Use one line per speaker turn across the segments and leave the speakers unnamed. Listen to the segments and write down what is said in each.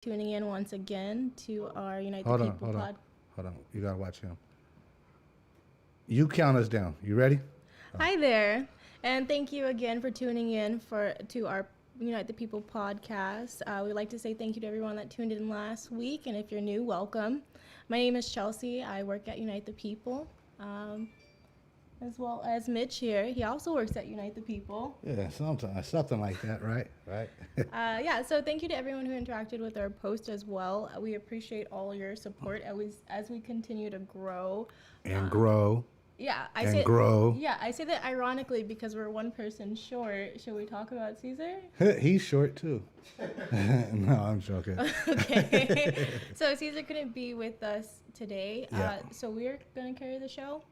tuning in once again to our Unite the
Hold on,
People
hold on,
pod.
hold on. You gotta watch him. You count us down. You ready?
Hi there, and thank you again for tuning in to our Unite the People podcast. We'd like to say thank you to everyone that tuned in last week, and if you're new, welcome. My name is Chelsea. I work at Unite the People, as well as Mitch here. He also works at Unite the People.
Yeah, something like that, right? Right.
So thank you to everyone who interacted with our post as well. We appreciate all your support as we continue to grow.
And grow.
Yeah,
Grow.
Yeah, I say that ironically because we're one person short. Should we talk about Caesar?
He's short too. No, I'm joking.
Okay. So Caesar couldn't be with us today.
Yeah.
So we're gonna carry the show.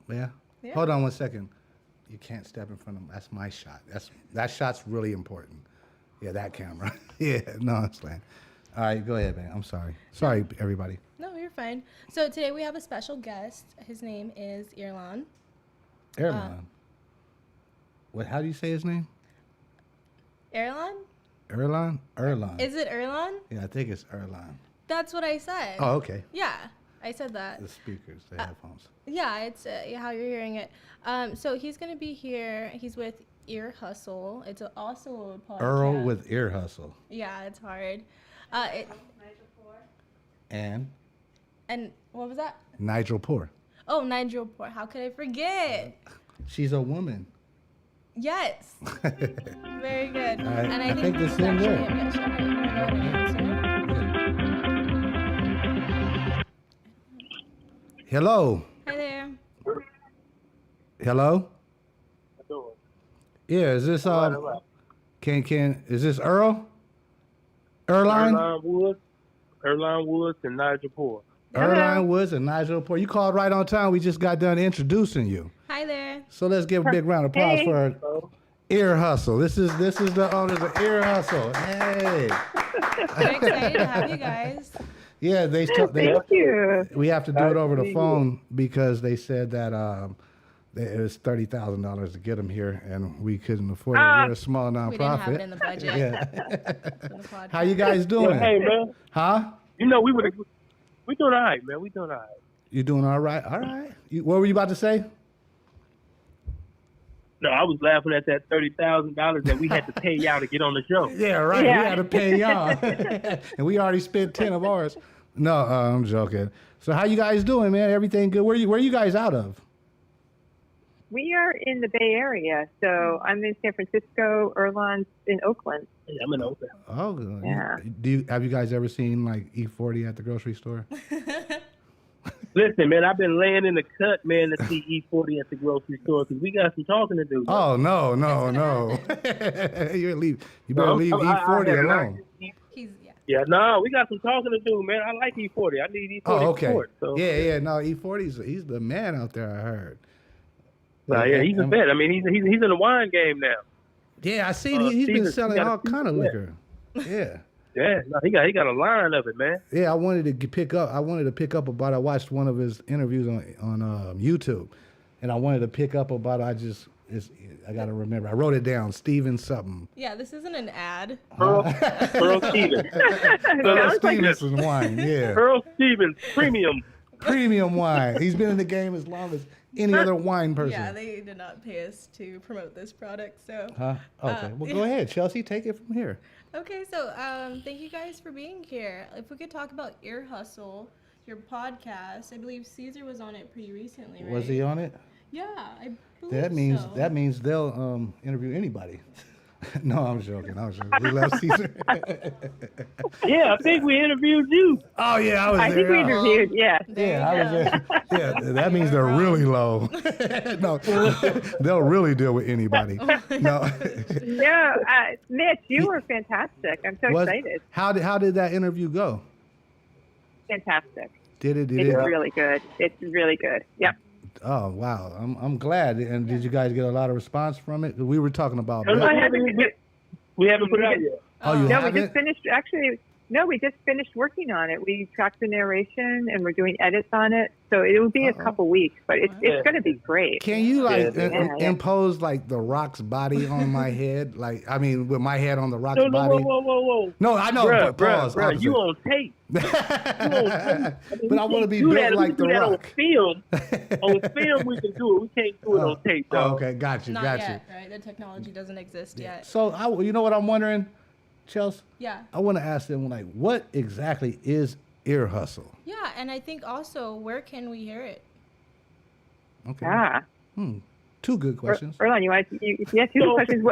Yeah.
Yeah.
Hold on one second. You can't step in front of him. That's my shot. That shot's really important. Yeah, that camera. Yeah, no, it's fine. All right, go ahead, man. I'm sorry. Sorry, everybody.
No, you're fine. So today we have a special guest. His name is Earlonne.
Earlonne. What? How do you say his name?
Earlonne?
Earlonne? Earlonne.
Is it Earlonne?
Yeah, I think it's Earlonne.
That's what I said.
Oh, okay.
Yeah, I said that.
The speakers, the headphones.
Yeah, it's how you're hearing it. So he's going to be here. He's with Ear Hustle. It's also a podcast.
Earl with Ear Hustle.
Yeah, it's hard. And what was that?
Nigel Poor.
Oh, Nigel Poor. How could I forget?
She's a woman.
Yes. Very good.
All right,
And
I think
this
this
is
is
actually
good.
yeah, show her you wanna go ahead and answer.
Hello.
Hi there.
Hello. Yeah, is this is this Earl? Earlonne?
Earlonne Woods and Nigel Poor.
Earlonne Woods and Nigel Poor. You called right on time. We just got done introducing you.
Hi there.
So let's give a big round of applause for Ear Hustle. This is the owners of Ear Hustle. Hey.
Very excited to have you guys.
Yeah,
Thank you.
we have to do it over the phone because they said that it was $30,000 to get them here, and we couldn't afford it. We're a small nonprofit.
We didn't have it in the budget.
Yeah.
for the podcast.
How you guys doing?
Hey, man.
Huh?
You know, we doing all right, man. We doing all right.
You doing all right? All right. What were you about to say?
No, I was laughing at that $30,000 that we had to pay y'all to get on the show.
Yeah, right.
Yeah.
We had to pay y'all, and we already spent 10 of ours. No, I'm joking. So how you guys doing, man? Everything good? Where you guys out of?
We are in the Bay Area, so I'm in San Francisco. Earlonne's in Oakland.
Hey, I'm in Oakland.
Oh, good.
Yeah.
Have you guys ever seen like E40 at the grocery store?
Listen, man, I've been laying in the cut, man, to see E40 at the grocery store because we got some talking to do.
Oh no. You better leave E40 alone.
Yeah, no, we got some talking to do, man. I like E40. I need E40
Oh, okay.
support. So.
Yeah. No, E40 he's the man out there. I heard.
Yeah, he's a vet. I mean, he's in the wine game now.
Yeah, I seen he's been selling all kind of liquor. Yeah.
Yeah, no, he got a line of it, man.
Yeah, I wanted to pick up about. I watched one of his interviews on YouTube, and I wanted to pick up about. I got to remember. I wrote it down. Steven something.
Yeah, this isn't an ad.
Earl Stevens.
Earl Stevenson wine. Yeah.
Earl Stevens
Premium wine. He's been in the game as long as any other wine person.
Yeah, they did not pay us to promote this product, so.
Huh? Okay. Well, go ahead, Chelsea. Take it from here.
Okay, so thank you guys for being here. If we could talk about Ear Hustle, your podcast. I believe Caesar was on it pretty recently, right?
Was he on it?
Yeah, I believe
That means they'll interview anybody. No, I'm joking. We love Caesar.
Yeah, I think we interviewed you.
Oh yeah, I was
I
there.
think we interviewed, yeah.
Yeah, I was there. Yeah, that means they're really low. No, they'll really deal with anybody. No.
Yeah, Mitch, you were fantastic. I'm so excited.
How did that interview go?
Fantastic.
Did
It's
it?
really good. It's really good. Yep.
Oh wow, I'm glad. And did you guys get a lot of response from it? We were talking about.
We haven't put it out yet.
Oh, you
No,
haven't?
we just finished. Actually, No, we just finished working on it. We tracked the narration and we're doing edits on it. So it will be a couple weeks, but it's going to be great.
Can you impose like the Rock's body on my head? Like, I mean, with my head on the Rock's body?
Whoa.
No, I know. Pause.
Bruh, you on tape.
But I want to be built like the Rock.
On film, we can do it. We can't do it on tape, though.
Oh, okay, got you.
Not yet, right? The technology doesn't exist yet.
So, you know what I'm wondering, Chelsea?
Yeah.
I want to ask them, like, what exactly is Ear Hustle?
Yeah, and I think also, where can we hear it?
Okay. Two good questions.
Earlonne, you have two questions.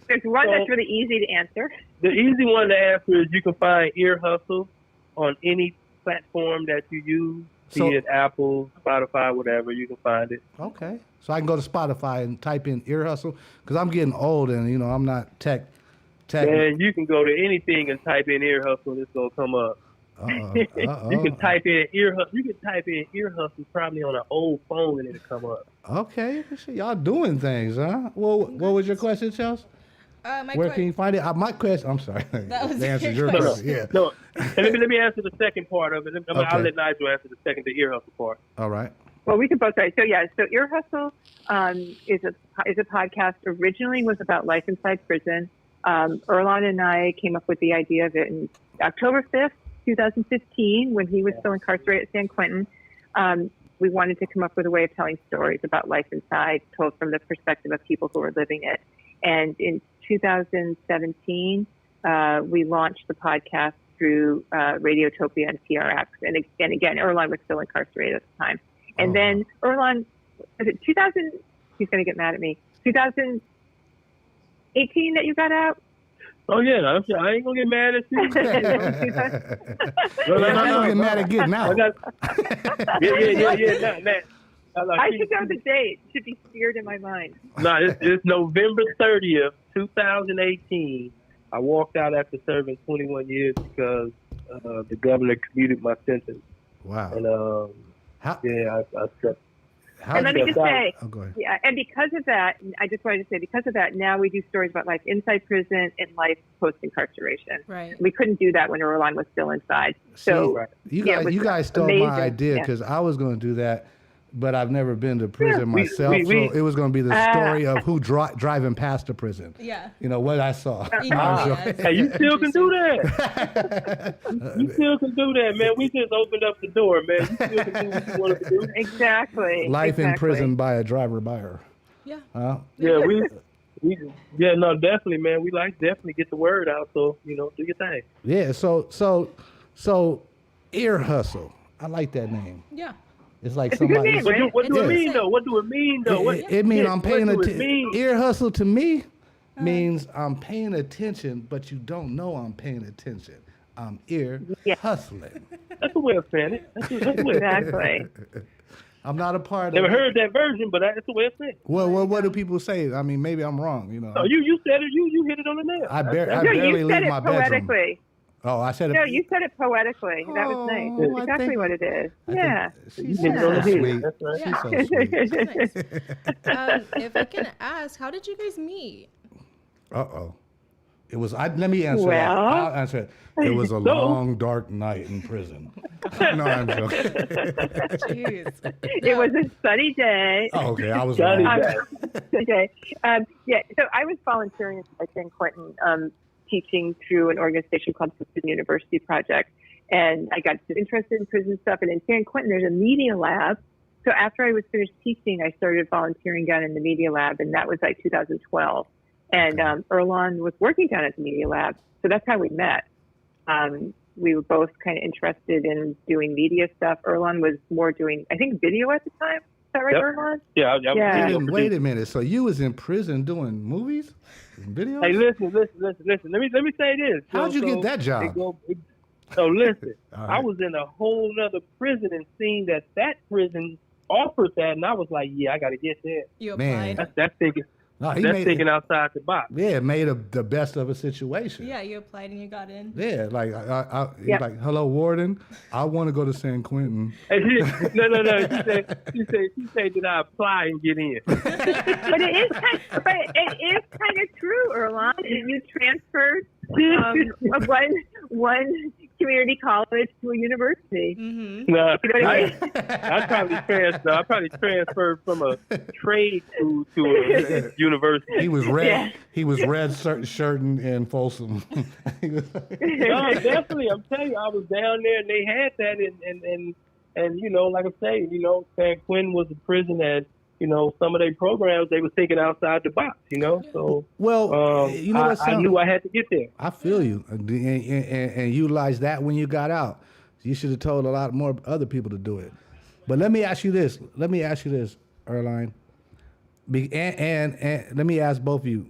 There's one that's really easy to answer.
The easy one to answer is you can find Ear Hustle on any platform that you use, be it Apple, Spotify, whatever. You can find it.
Okay. So I can go to Spotify and type in Ear Hustle because I'm getting old and, you know, I'm not tech.
And you can go to anything and type in Ear Hustle and it's going to come up. You can type in Ear Hustle. You can type in Ear Hustle probably on an old phone and it'll come up.
Okay. Y'all doing things, huh? Well, what was your question, Chelsea? Where can you find it? My question. I'm sorry.
That was
the answer your
question.
question. Yeah.
No. And let me answer the second part of it. I'll let Nigel answer the Ear Hustle part.
All right.
Well, we can both say. So Ear Hustle is a podcast. Originally was about life inside prison. Earlonne and I came up with the idea of it in October 5th, 2015, when he was still incarcerated at San Quentin. We wanted to come up with a way of telling stories about life inside, told from the perspective of people who were living it. And in 2017, we launched the podcast through Radiotopia and PRX. And again, Earlonne was still incarcerated at the time. And then Earlonne, was it 2000? He's going to get mad at me. 2018 that you got out?
Oh, yeah. I ain't going to get mad at you.
I'm going to get mad at getting out.
Yeah.
I should know the date. It should be seared in my mind.
No, it's November 30th, 2018. I walked out after serving 21 years because the governor commuted my sentence.
Wow.
And,
And let me just say,
go ahead.
yeah, and because of that, I just wanted to say, because of that, now we do stories about life inside prison and life post-incarceration.
Right.
We couldn't do that when Earlonne was still inside. So
you guys stole my idea because I was going to do that, but I've never been to prison myself. So it was going to be the story of who driving past the prison.
Yeah.
You know, what I saw.
Hey, you still can do that. You still can do that, man. We just opened up the door, man. You still can do what you wanted to do.
Exactly.
Life in prison by a driver buyer.
Yeah.
Yeah, definitely, man. We definitely get the word out. So, you know, do your thing.
Yeah. So Ear Hustle. I like that name.
Yeah.
It's like somebody.
What do it mean, though? What do it mean, though?
It means I'm paying attention. Ear Hustle to me means I'm paying attention, but you don't know I'm paying attention. I'm ear hustling.
That's the way of saying it.
Exactly.
I'm not a part
Never
of it.
heard that version, but that's the way of saying it.
Well, what do people say? I mean, maybe I'm wrong. You know.
No, you said it. You hit it on the nail.
I barely leave my bedroom.
Poetically.
Oh, I said it.
No, you said it poetically. That was nice. That's exactly what it is.
She's so sweet.
That's right.
She's so sweet.
Nice. If I can ask, how did you guys meet?
It was. Let me answer that. I'll answer it. It was a long, dark night in prison. No, I'm joking.
Jeez.
It was a sunny day.
Oh, okay. I was
Sunny
wrong.
day.
So I was volunteering at San Quentin, teaching through an organization called the Prison University Project. And I got interested in prison stuff. And in San Quentin, there's a media lab. So after I was finished teaching, I started volunteering down in the media lab. And that was like 2012. And Earlonne was working down at the media lab. So that's how we met. We were both kind of interested in doing media stuff. Earlonne was more doing, I think, video at the time. Is that right, Earlonne?
Yeah.
Wait a minute. So you was in prison doing movies and videos?
Hey, listen. Let me say this.
How'd you get that job?
So listen,
Right.
I was in a whole nother prison and seeing that prison offered that, and I was like, yeah, I got to get there.
You applied.
Man.
That's thinking.
No,
That's thinking outside the box.
Yeah, made the best of a situation.
Yeah, you applied and you got in.
Yeah, like he's like, hello, warden. I want to go to San Quentin.
And no. She said, did I apply and get in?
But it is kind of true, Earlonne. You transferred one community college to a university.
Mm-hmm.
No,
You know what I mean?
I probably transferred from a trade school to a university.
He was red.
Yeah.
He was red shirt in Folsom. He was-
No, definitely. I'm telling you, I was down there and they had that, and you know, like I say, you know, San Quentin was a prison that, you know, some of their programs they were thinking outside the box, you know. So
well, you know what?
I knew I had to get there.
I feel you, and utilize that when you got out. You should have told a lot more other people to do it. But let me ask you this, Earlonne. And let me ask both of you.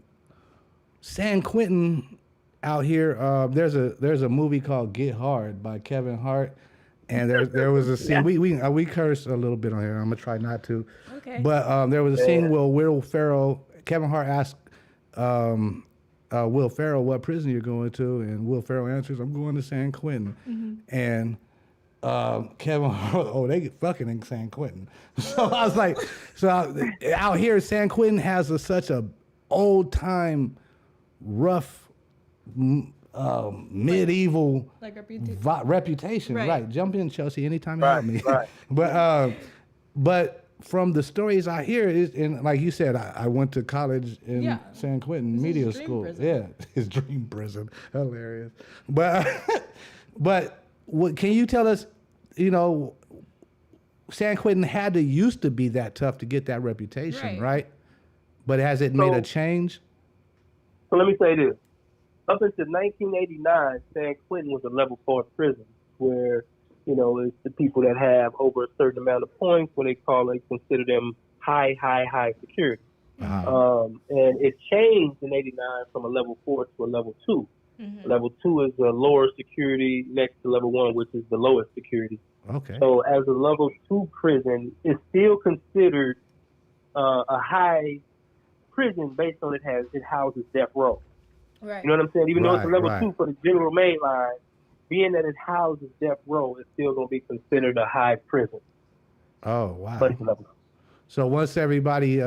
San Quentin out here, there's a movie called Get Hard by Kevin Hart, and there was a scene.
Yeah.
We curse a little bit on here. I'm gonna try not to.
Okay.
But there was a scene where Will Ferrell, Kevin Hart asked Will Ferrell what prison you're going to, and Will Ferrell answers, "I'm going to San Quentin," and Kevin Hart, oh, they get fucking in San Quentin. So I was like, out here, San Quentin has such a old time, rough, medieval
Like
reputation. Right. Jump in, Chelsea, anytime you help me.
Right.
But from the stories I hear, and like you said, I went to college in San Quentin Media School.
Prison.
Yeah, his dream prison. Hilarious. But what can you tell us? You know, San Quentin used to be that tough to get that reputation, right? But has it made a change?
So let me say this. Up until 1989, San Quentin was a level 4 prison where, you know, it's the people that have over a certain amount of points when they consider them high security. And it changed in 89 from a level 4 to a level 2. Mm-hmm. Level 2 is the lower security next to level 1, which is the lowest security.
Okay.
So as a level 2 prison, it's still considered a high prison based on it houses death row.
Right.
You know what I'm saying? Even though it's a level 2 for the general main line, being that it houses death row, it's still going to be considered a high prison.
Oh, wow.
But it's a level.
So once everybody,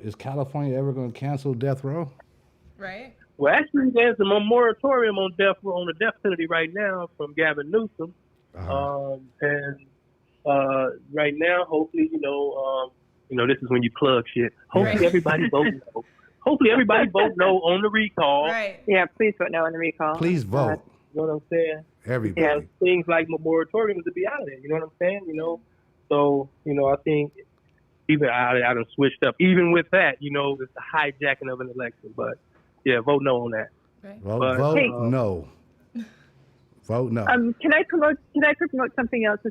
is California ever going to cancel death row?
Right.
Well, actually, there's a moratorium on death row, on the death penalty right now from Gavin Newsom. And right now, hopefully, you know, this is when you plug shit. Hopefully everybody vote no. Hopefully everybody vote no on the recall.
Right.
Yeah, please vote no on the recall.
Please vote.
You know what I'm saying?
Everybody.
Yeah, things like moratoriums to be out of there. You know what I'm saying? You know, so, you know, I think even I done switched up. Even with that, you know, it's a hijacking of an election. But, yeah, vote no on that.
Right.
Vote no. Vote no.
Can I promote something else? So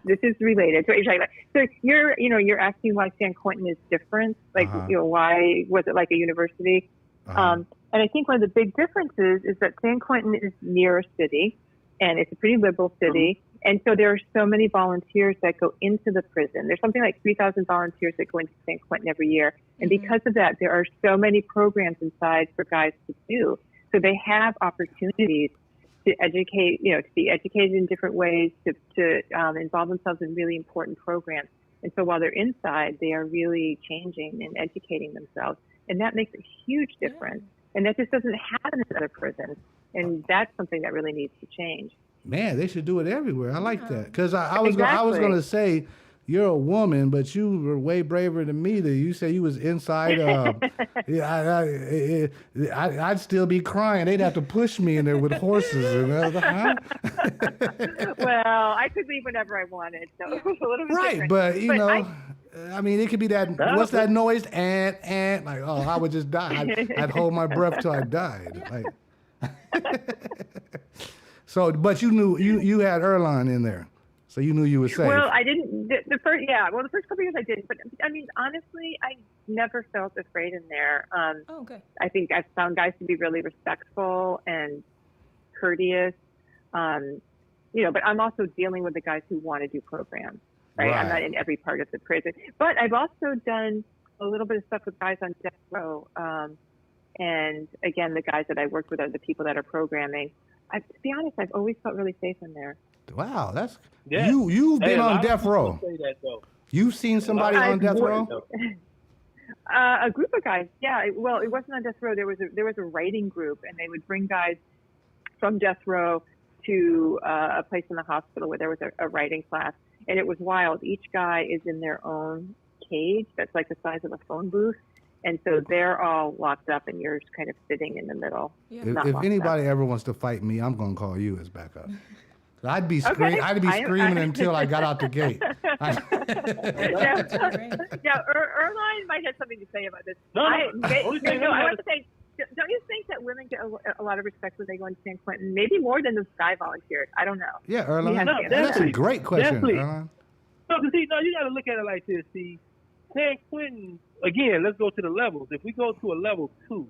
this is related to what you're talking about. So you're asking why San Quentin is different. Like, you know, why was it like a university? And I think one of the big differences is that San Quentin is near a city, and it's a pretty liberal city. And so there are so many volunteers that go into the prison. There's something like 3,000 volunteers that go into San Quentin every year. And because of that, there are so many programs inside for guys to do. So they have opportunities to educate, you know, to be educated in different ways, to involve themselves in really important programs. And so while they're inside, they are really changing and educating themselves. And that makes a huge difference. And that just doesn't happen in other prisons. And that's something that really needs to change.
Man, they should do it everywhere. I like that. Because I was going to say, you're a woman, but you were way braver than me. You said you was inside. I'd still be crying. They'd have to push me in there with horses. And I was like, huh?
Well, I could leave whenever I wanted, so it was a little bit different.
But you know, I mean, it could be that. What's that noise? And like, oh, I would just die. I'd hold my breath till I died. Like. So, but you knew you had Earlonne in there. So you knew you were safe.
Well, I didn't. The first couple of years I didn't. But I mean, honestly, I never felt afraid in there.
Okay.
I think I've found guys to be really respectful and courteous. You know, but I'm also dealing with the guys who want to do programs. Right. I'm not in every part of the prison, but I've also done a little bit of stuff with guys on death row. And again, the guys that I worked with are the people that are programming. To be honest, I've always felt really safe in there.
Wow, that's you've been on death row. You've seen somebody on death row?
A group of guys. Yeah. Well, it wasn't on death row. There was a writing group, and they would bring guys from death row to a place in the hospital where there was a writing class, and it was wild. Each guy is in their own cage that's like the size of a phone booth, and so they're all locked up, and you're just kind of sitting in the middle.
Yeah.
If anybody ever wants to fight me, I'm gonna call you as backup. I'd be screaming until I got out the gate.
Now, Earlonne might have something to say about this. I want to say, don't you think that women get a lot of respect when they go into San Quentin? Maybe more than the guy volunteered. I don't know.
Yeah, Earlonne. That's a great question, Earlonne.
No, you got to look at it like this. See, San Quentin, again, let's go to the levels. If we go to a level 2,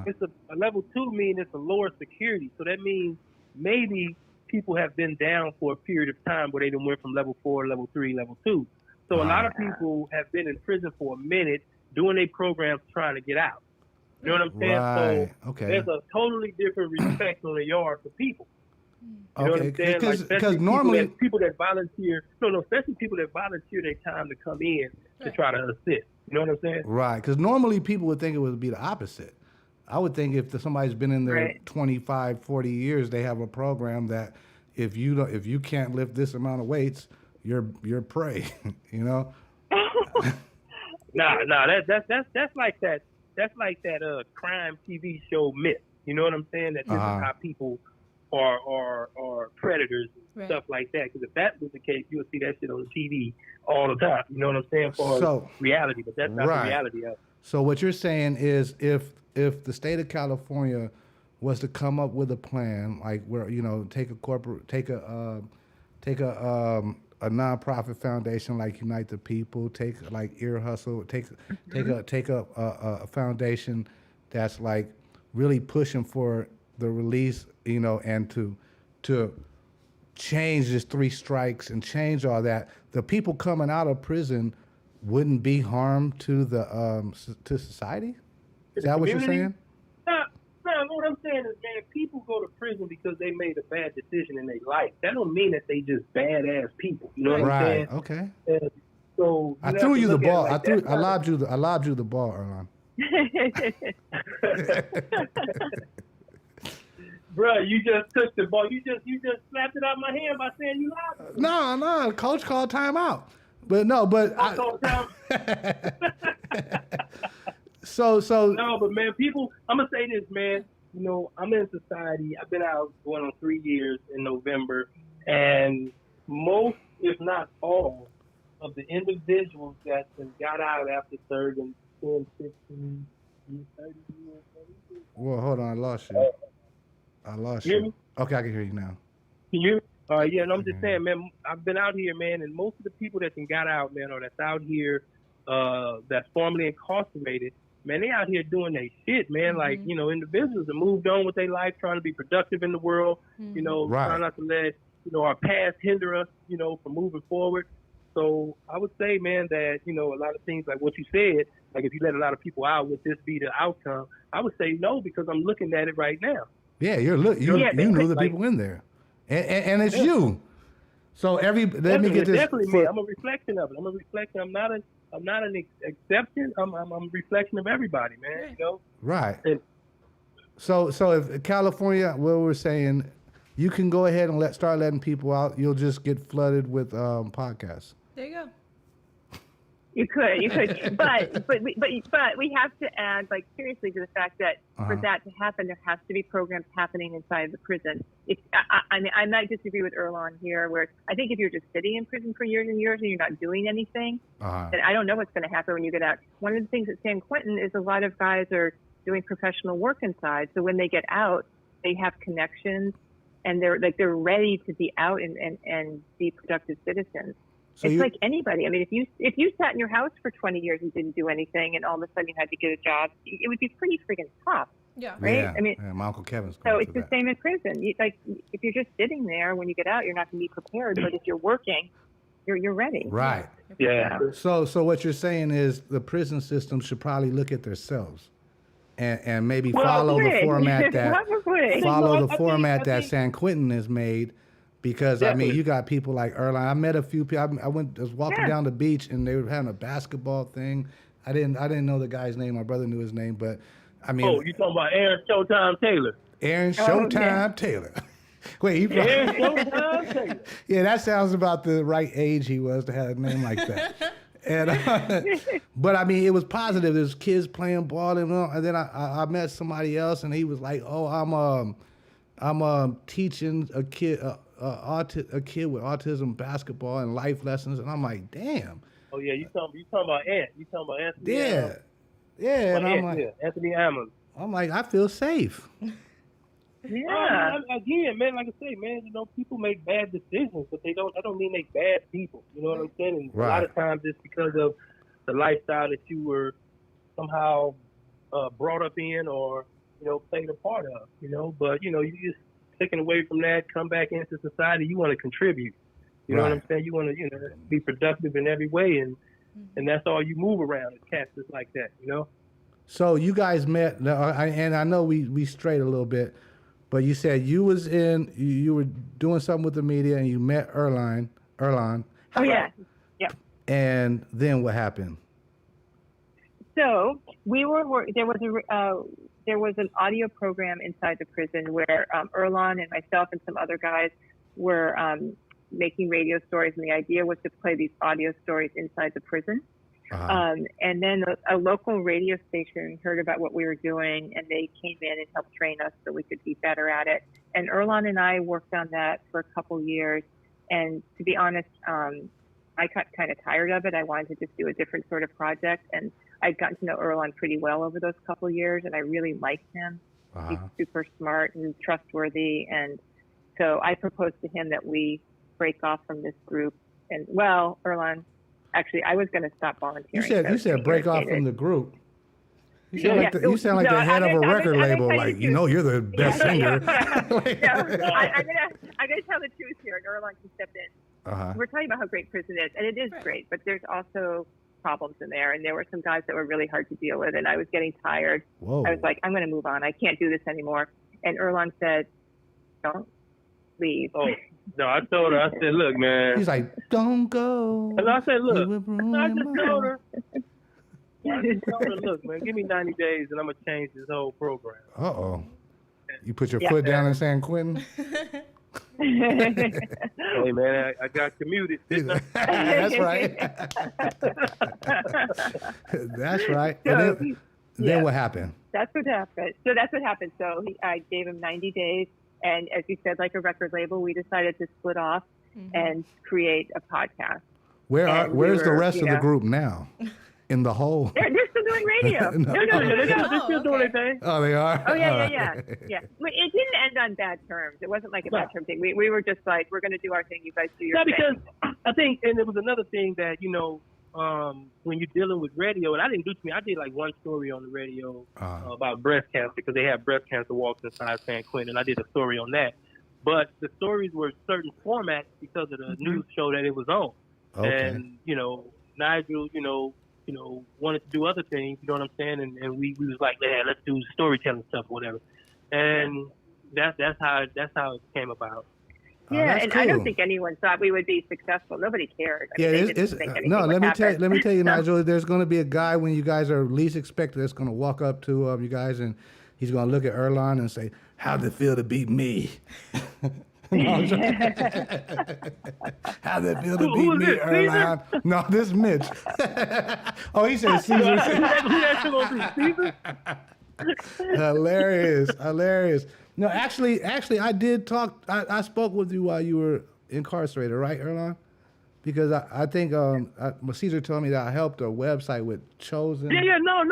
it's a level 2 means it's a lower security. So that means maybe people have been down for a period of time where they done went from level 4, level 3, level 2. So a lot of people have been in prison for a minute doing their programs trying to get out. You know what I'm saying?
Right.
So there's a totally different respect on the yard for people. You know what I'm saying?
Because normally
people that volunteer, especially people that volunteer their time to come in to try to assist. You know what I'm saying?
Right. Because normally people would think it would be the opposite. I would think if somebody's been in there 25, 40 years, they have a program that if you can't lift this amount of weights, you're prey. You know?
Nah, that's like that. That's like that crime TV show Myth. You know what I'm saying? That this is how people are predators and stuff like that. Because if that was the case, you would see that shit on TV all the time. You know what I'm saying? For reality, but that's not the reality of it. So
what you're saying is if the state of California was to come up with a plan, like where take a nonprofit foundation like Unite the People, take like Ear Hustle, take a foundation that's like really pushing for the release, and to change this 3 strikes and change all that, the people coming out of prison wouldn't be harmed to the to society. Is that what you're saying?
No, what I'm saying is, man, people go to prison because they made a bad decision in their life. That don't mean that they just badass people. You know what I'm saying?
Okay.
And so
I threw you the ball. I lobbed you the ball, Earlonne.
Bruh, you just took the ball. You just slapped it out of my hand by saying you lobbed it.
No. Coach called timeout. But I called time. So
no, but man, people. I'm gonna say this, man. I'm in society. I've been out going on 3 years in November, and most, if not all, of the individuals that got out after serving 10, 15, 30 years.
Well, hold on, I lost you.
Hear me?
Okay, I can hear you now.
Can you? Yeah, and I'm just saying, man. I've been out here, man, and most of the people that got out, man, or that's out here, that's formerly incarcerated. Man, they out here doing their shit, man. Like, individuals that moved on with their life, trying to be productive in the world, trying not to let, our past hinder us, from moving forward. So I would say, man, that, a lot of things like what you said, like if you let a lot of people out, would this be the outcome? I would say no, because I'm looking at it right now.
Yeah, you knew the people in there. And it's you. So let me get this.
Definitely me. I'm a reflection of it. I'm not an exception. I'm a reflection of everybody, man.
Right. So if California, what we're saying, you can go ahead and start letting people out. You'll just get flooded with podcasts.
There you go.
You could, but we have to add, like, seriously, to the fact that for that to happen, there has to be programs happening inside the prison. I might disagree with Earlonne here, where I think if you're just sitting in prison for years and years and you're not doing anything, then I don't know what's going to happen when you get out. One of the things at San Quentin is a lot of guys are doing professional work inside, so when they get out, they have connections, and they're ready to be out and be productive citizens. So it's like anybody. I mean, if you sat in your house for 20 years and didn't do anything, and all of a sudden you had to get a job, it would be pretty friggin' tough.
Yeah.
Right.
Yeah,
I mean,
my Uncle Kevin's.
So it's the same in prison. If you're just sitting there when you get out, you're not going to be prepared. But if you're working, you're ready.
Right.
Yeah.
So what you're saying is the prison system should probably look at themselves and maybe follow the format that San Quentin has made. Because,
Definitely.
I mean, you got people like Earlonne. I met a few people. I was walking down the beach, and they were having a basketball thing. I didn't know the guy's name. My brother knew his name, but I mean.
Oh, you talking about Aaron Showtime Taylor?
Aaron Showtime Taylor. Wait, he probably,
Aaron Showtime Taylor.
Yeah, that sounds about the right age he was to have a name like that. And but I mean, it was positive. There's kids playing ball, and then I met somebody else, and he was like, "Oh, I'm teaching a kid a kid with autism basketball and life lessons," and I'm like, "Damn."
Oh yeah, you talking about Ant? You talking about Anthony?
Yeah, yeah, and I'm like,
Anthony Ammons.
I'm like, I feel safe.
Yeah.
Again, man, like I say, man, you know, people make bad decisions, but that don't mean they bad people. You know what I'm saying? And
Right.
a lot of times it's because of the lifestyle that you were somehow brought up in or, you know, played a part of, you know. But, you know, you just taken away from that, come back into society, you want to contribute. You know what I'm saying? You want to, you know, be productive in every way, and that's all you move around is cats just like that, you know?
So you guys met, and I know we strayed a little bit, but you said you were doing something with the media, and you met Earlonne.
Oh yeah. Yeah.
And then what happened?
So there was an audio program inside the prison where Earlonne and myself and some other guys were making radio stories, and the idea was to play these audio stories inside the prison. And then a local radio station heard about what we were doing, and they came in and helped train us so we could be better at it. And Earlonne and I worked on that for a couple years. And to be honest, I got kind of tired of it. I wanted to just do a different sort of project. And I'd gotten to know Earlonne pretty well over those couple years, and I really liked him. He's super smart and trustworthy. And so I proposed to him that we break off from this group. And well, Earlonne, actually, I was going to stop volunteering.
You said break off from the group. You sound like
No,
the head of a record label.
I'm
Like, you know, you're the best singer.
No, I'm gonna tell the truth here, and Earlonne can step in. We're talking about how great prison is, and it is great, but there's also problems in there, and there were some guys that were really hard to deal with, and I was getting tired.
Whoa.
I was like, I'm going to move on. I can't do this anymore. And Earlonne said, don't leave.
Oh, no, I told her, I said, look, man.
He's like, don't go.
And I said, look, I just told her, look, man, give me 90 days and I'm going to change this whole program.
Uh-oh. You put your foot down in San Quentin?
Hey, man, I got commuted, didn't I?
That's right. That's right. So, then what happened?
That's what happened. So I gave him 90 days. And as you said, like a record label, we decided to split off and create a podcast.
Where's the rest of the group now? In the hole?
They're still doing radio. No.
They're still doing their thing.
Oh, they are?
Oh, yeah. But it didn't end on bad terms. It wasn't like a bad term thing. We were just like, we're going to do our thing. You guys do your thing.
Because I think, and there was another thing that, you know, when you're dealing with radio, and I didn't do too many. I did like one story on the radio about breast cancer, because they have breast cancer walks inside San Quentin, and I did a story on that. But the stories were certain formats because of the news show that it was on. Okay. And, you know, Nigel, you know, wanted to do other things, you know what I'm saying? And we was like, yeah, let's do storytelling stuff or whatever. And that's how it came about.
Yeah, and
cool.
I don't think anyone thought we would be successful. Nobody cared. I mean,
let me tell you, Nigel. There's going to be a guy when you guys are least expected that's going to walk up to you guys, and he's going to look at Earlonne and say, "How'd it feel to beat me?" How'd it feel to beat me, Earlonne? No, this is Mitch. Oh, he said Caesar. Hilarious. No, actually, I did talk. I spoke with you while you were incarcerated, right, Earlonne? Because I think Caesar told me that I helped a website with Chosen.
Yeah, no.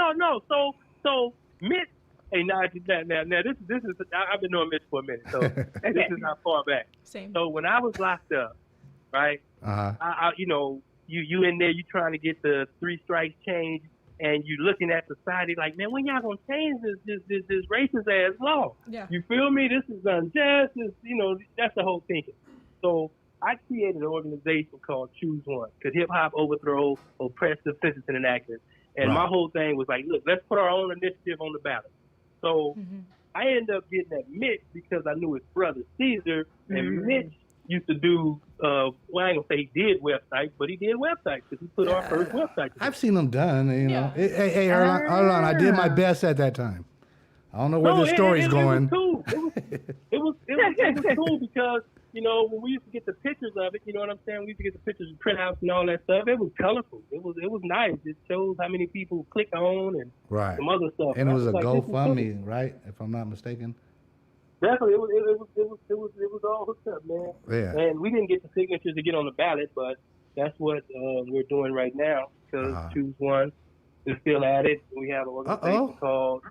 So Mitch, hey, now this is I've been knowing Mitch for a minute, so this is not far back.
Same.
So when I was locked up, right, I you know, you in there, you trying to get the 3 strikes changed. And you looking at society like, man, when y'all gonna change this racist ass law? Yeah. You feel me? This is unjust. You know, that's the whole thinking. So I created an organization called Choose One, because hip hop overthrow oppressive sentences and enactments. And my whole thing was like, look, let's put our own initiative on the ballot. So I ended up getting at Mitch because I knew his brother Caesar, and Mitch used to do. Well, I ain't gonna say he did websites, but he did websites because he put our first website.
I've seen them done. You know,
Yeah.
hey, Earlonne, I did my best at that time. I don't know where the story's going.
It was cool. It was cool because, you know, when we used to get the pictures of it, you know what I'm saying? We used to get the pictures and printouts and all that stuff. It was colorful. It was nice. It shows how many people click on and some other stuff.
And it was a
like,
GoFundMe, right? If I'm not mistaken.
Definitely, it was all hooked up, man.
Yeah.
And we didn't get the signatures to get on the ballot, but that's what we're doing right now. Because Choose One is still at it. We have an organization called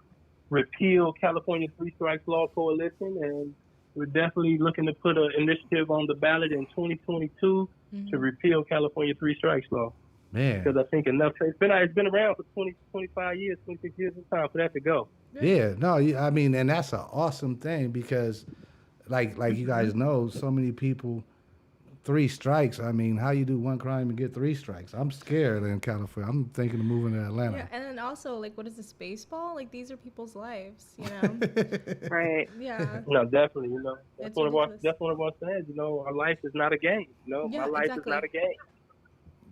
Repeal California Three Strikes Law Coalition, and we're definitely looking to put an initiative on the ballot in 2022 to repeal California Three Strikes Law.
Man.
Because I think it's been around for 20, 25 years, 26 years. It's time for that to go.
Yeah, no, I mean, and that's an awesome thing because, like you guys know, so many people, 3 strikes. I mean, how you do one crime and get 3 strikes? I'm scared in California. I'm thinking of moving to Atlanta.
Yeah, and then also, like, what is this, baseball? Like, these are people's lives, you know?
Right.
Yeah.
No, definitely, you know. That's one
ridiculous.
of our sayings, you know, our life is not a game. You know, my life is not a game.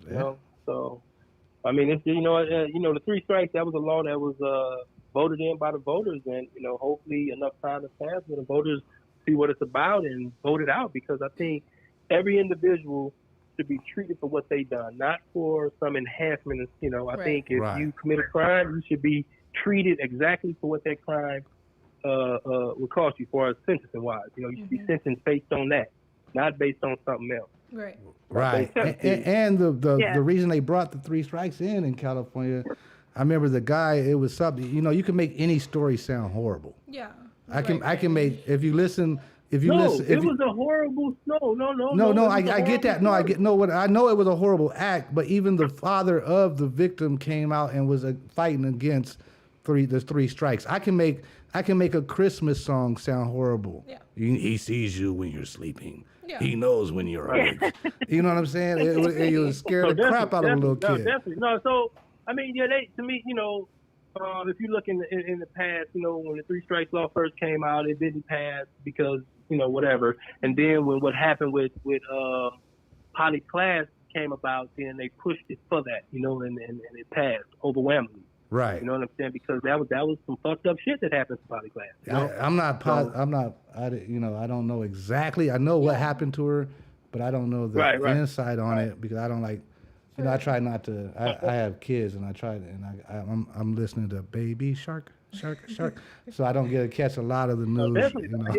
You know, so I mean, it's, you know, the 3 strikes, that was a law that was voted in by the voters, and, you know, hopefully enough time has passed where the voters see what it's about and vote it out, because I think every individual should be treated for what they done, not for some enhancement. You know, I think if you commit a crime, you should be treated exactly for what that crime would cost you, for sentencing wise. You know, you should be sentenced based on that, not based on something else.
Right.
Right. And the reason they brought the 3 strikes in California, I remember the guy, it was something, you know, you can make any story sound horrible.
Yeah.
I can make, if you listen,
it was a horrible, no,
I get that. No, I know it was a horrible act, but even the father of the victim came out and was fighting against the 3 strikes. I can make a Christmas song sound horrible. Yeah. He sees you when you're sleeping. Yeah. He knows when you're awake. You know what I'm saying? It was scared the crap out of a little kid.
Definitely. No, so I mean, yeah, to me, you know, if you look in the past, you know, when the 3 strikes law first came out, it didn't pass because, you know, whatever. And then when what happened with poly class came about, then they pushed it for that, you know, and it passed overwhelmingly.
Right.
You know what I'm saying? Because that was some fucked up shit that happened to poly class. You know?
I don't know exactly. I know what happened to her, but I don't know the insight on it because I don't like. You know, I try not to. I have kids, and I try to, and I'm listening to Baby Shark, so I don't get to catch a lot of the news.
Definitely, man.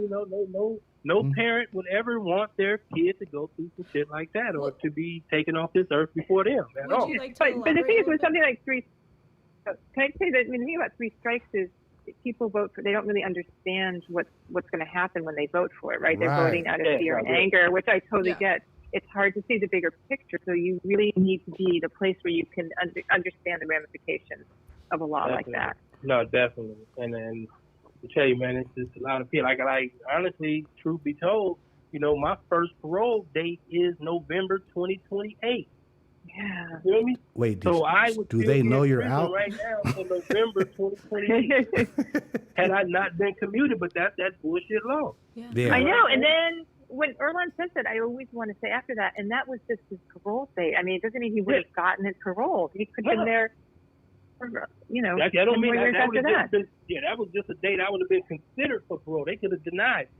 You know, no parent would ever want their kid to go through some shit like that, or to be taken off this earth before them at all.
But the thing is, with something like 3, can I say that when the thing about 3 strikes is people vote for, they don't really understand what's going to happen when they vote for it, right? They're voting out of fear and anger, which I totally get. It's hard to see the bigger picture, so you really need to be the place where you can understand the ramifications of a law like that.
No, definitely. And to tell you, man, it's just a lot of people. Like honestly, truth be told, you know, my first parole date is November 2028.
Yeah.
You feel me?
Wait, do they know you're out?
Right now for November 2028. Had I not been commuted, but that's bullshit law.
Yeah.
I know. And then when Earlonne says that, I always want to say after that, and that was just his parole date. I mean, it doesn't mean he would have gotten his parole. He could have been there for, you know,
I don't mean
years after that.
That was just a date I would have been considered for parole. They could have denied me.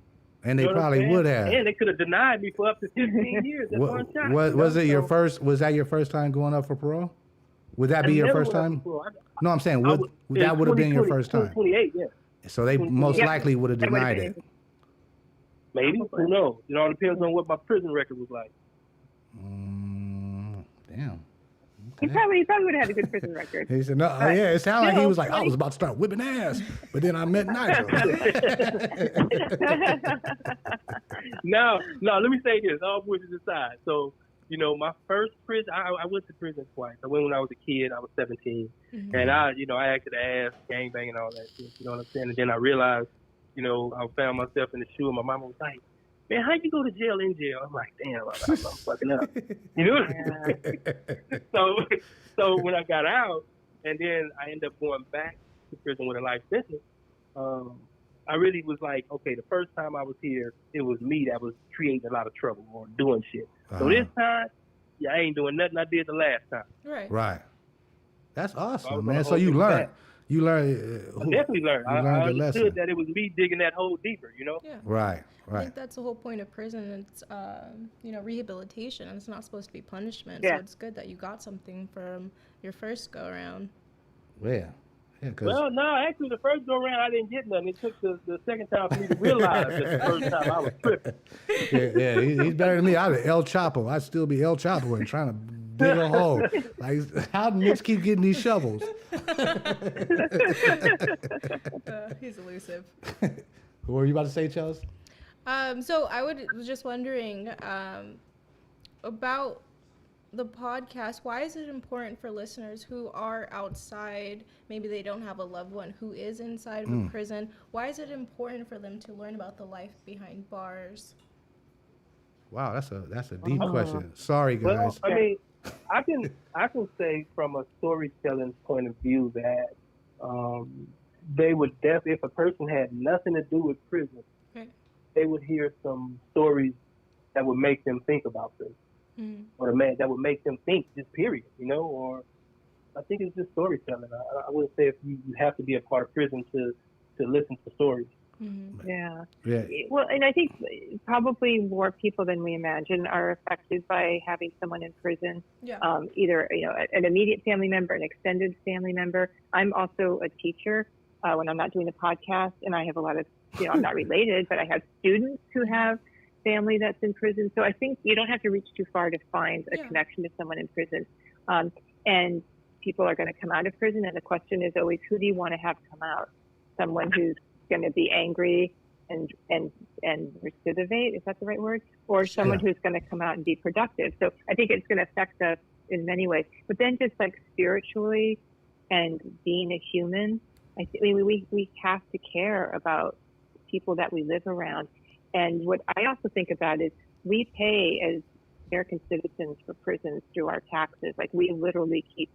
And they probably would have.
And they could have denied me for up to 15 years. One shot.
Was that your first time going up for parole? Would that be your first time? No, I'm saying that would have been your first time.
28, yeah.
So they most likely would have denied it.
Maybe. Who knows? It all depends on what my prison record was like.
Damn.
Okay. He probably would have had a good prison record.
He said, no, it sounded like he was like, I was about to start whipping ass, but then I met Nigel.
No, let me say this, all bullshit aside. So, you know, my first prison, I went to prison twice. I went when I was a kid, I was 17. Mm-hmm. And I acted ass, gangbang and all that shit, you know what I'm saying? And then I realized, you know, I found myself in the shoe and my mama was like, man, how'd you go to jail in jail? I'm like, damn, I'm fucking up. You know what I mean? So when I got out, and then I ended up going back to prison with a life sentence, I really was like, okay, the first time I was here, it was me that was creating a lot of trouble or doing shit. So this time, yeah, I ain't doing nothing I did the last time.
Right.
Right. That's
So I was
awesome,
on
man.
a
So
whole
you
different
learned.
path.
You learned.
I definitely learned.
You
I
learned the
understood
lesson.
that it was me digging that hole deeper, you know?
Yeah.
Right.
I
Right.
think that's the whole point of prison. It's, rehabilitation. It's not supposed to be punishment.
Yeah.
So it's good that you got something from your first go around.
Yeah. Yeah. Cause
Well, no, actually, the first go around, I didn't get nothing. It took the second time for me to realize that the first time I was tripping.
yeah, he's better than me. I'd be El Chapo. I'd still be El Chapo and trying to dig a hole. Like, how did Mitch keep getting these shovels?
He's elusive.
What were you about to say, Chelsea?
So I was just wondering about the podcast. Why is it important for listeners who are outside, maybe they don't have a loved one who is inside of a prison, why is it important for them to learn about the life behind bars?
Wow, that's a deep question. Sorry,
Well,
guys.
I mean, I can say from a storytelling point of view that they would definitely, if a person had nothing to do with prison,
Okay.
they would hear some stories that would make them think about this, or that would make them think, just period, you know. Or I think it's just storytelling. I wouldn't say if you have to be a part of prison to listen to stories.
Yeah.
Yeah.
Well, and I think probably more people than we imagine are affected by having someone in prison.
Yeah.
Either an immediate family member, an extended family member. I'm also a teacher when I'm not doing the podcast, and I have a lot of I'm not related, but I have students who have family that's in prison. So I think you don't have to reach too far to find a connection to someone in prison. And people are going to come out of prison, and the question is always, who do you want to have come out? Someone who's going to be angry and recidivate, is that the right word? Or someone who's going to come out and be productive. So I think it's going to affect us in many ways. But then just like spiritually and being a human, we have to care about people that we live around. And what I also think about is we pay as American citizens for prisons through our taxes. Like, we literally keep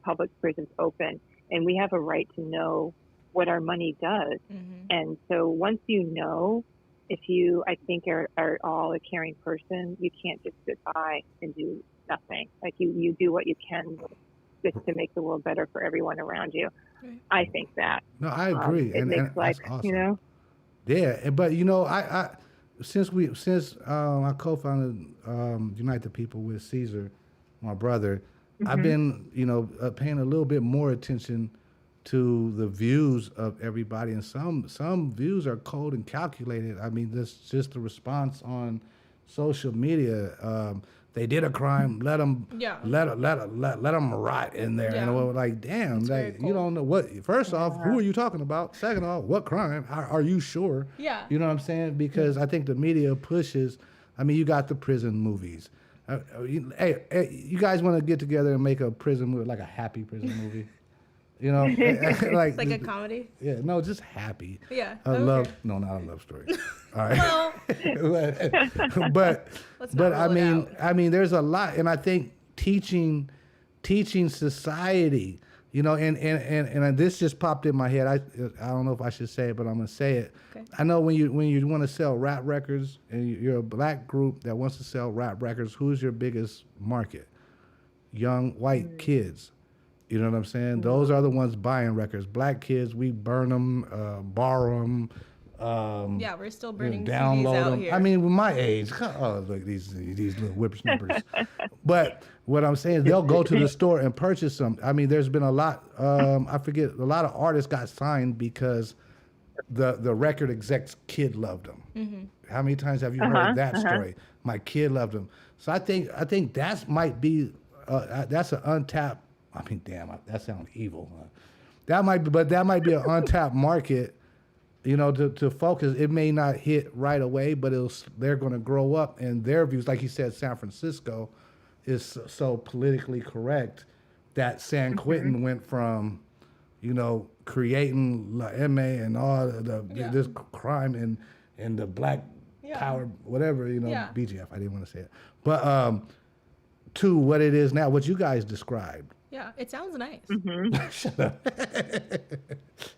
public prisons open, and we have a right to know what our money does. And so once you know, if you, I think, are all a caring person, you can't just sit by and do nothing. Like, you do what you can just to make the world better for everyone around you. Right. I think that.
No, I agree.
It makes life,
that's awesome. Yeah, but I since I co-founded Unite the People with Caesar, my brother, I've been paying a little bit more attention to the views of everybody, and some views are cold and calculated. I mean, that's just the response on social media. They did a crime, let them rot in there, and we're like, damn, you don't know what. First off, who are you talking about? Second off, what crime? Are you sure?
Yeah,
you know what I'm saying? Because I think the media pushes. I mean, you got the prison movies. Hey, you guys want to get together and make a prison movie, like a happy prison movie? You know,
like a comedy.
Yeah, no, just happy.
Yeah,
not a love story. All right. but I mean, there's a lot, and I think teaching society, and this just popped in my head. I don't know if I should say it, but I'm gonna say it. Okay. I know when you want to sell rap records, and you're a black group that wants to sell rap records, who's your biggest market? Young white kids. You know what I'm saying? Those are the ones buying records. Black kids, we burn them, borrow them.
We're still burning
download
CDs out
them.
here.
I mean, with my age, look, these little whippersnappers. But what I'm saying is they'll go to the store and purchase them. I mean, there's been a lot, I forget, a lot of artists got signed because the record exec's kid loved them. How many times have you heard that story? My kid loved them. So I think that might be, that's an untapped, I mean, damn, that sounds evil. That might be an untapped market, to focus. It may not hit right away, but they're going to grow up, and their views, like you said, San Francisco is so politically correct that San Quentin went from, creating La M and all this crime and the black power, whatever, BGF. I didn't want to say it, but to what it is now, what you guys described.
Yeah, it sounds nice.
Shut up.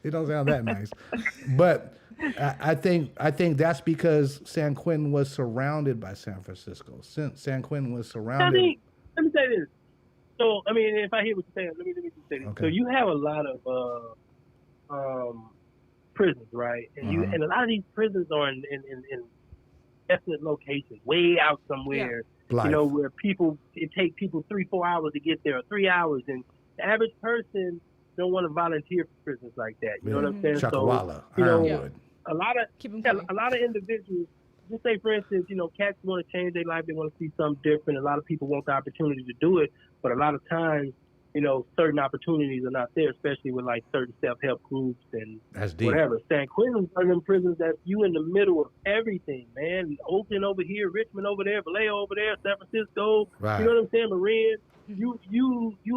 It don't sound that nice. But I think that's because San Quentin was surrounded by San Francisco. San Quentin was surrounded.
Let me say this. So, I mean, if I hear what you're saying, let me just say this.
Okay.
So you have a lot of prisons, right? And and a lot of these prisons are in desolate locations, way out somewhere.
Life.
You know, where it takes people 3-4 hours to get there, or 3 hours, and the average person don't want to volunteer for prisons like that. You know what I'm saying?
Chuckawalla,
So,
Ironwood.
a lot of individuals, just say for instance, you know, cats want to change their life, they want to see something different. A lot of people want the opportunity to do it, but a lot of times, you know, certain opportunities are not there, especially with like certain self-help groups and
That's deep.
whatever. San Quentin's one of them prisons that you in the middle of everything, man. Oakland over here, Richmond over there, Vallejo over there, San Francisco.
Right.
You know what I'm saying? Marin. You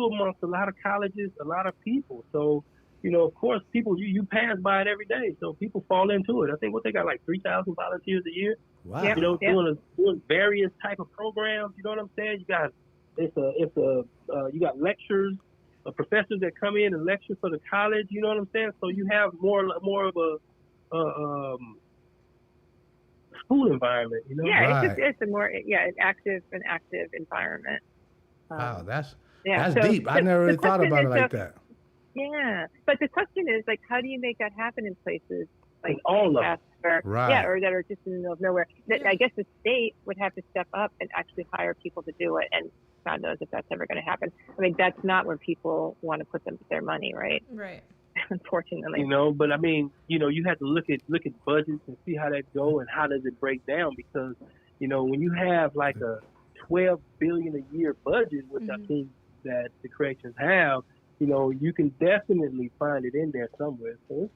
amongst a lot of colleges, a lot of people. So, you know, of course, people you pass by it every day, so people fall into it. I think they got like 3,000 volunteers a year.
Wow.
You know, doing various type of programs. You know what I'm saying? You got you got lectures, professors that come in and lecture for the college. You know what I'm saying? So you have more of a school environment. You know?
Yeah,
Right.
it's a more an active environment.
Wow, that's
so
deep. I never really thought about it like that.
Yeah, but the question is, like, how do you make that happen in places like
all of
Casper,
Right.
or that are just in the middle of nowhere? I guess the state would have to step up and actually hire people to do it, and God knows if that's ever going to happen. I mean, that's not where people want to put their money, right?
Right.
Unfortunately.
You know, but I mean, you know, you have to look at budgets and see how that go and how does it break down, because, you know, when you have like a $12 billion a year budget, which I think that the corrections have, you know, you can definitely find it in there somewhere. So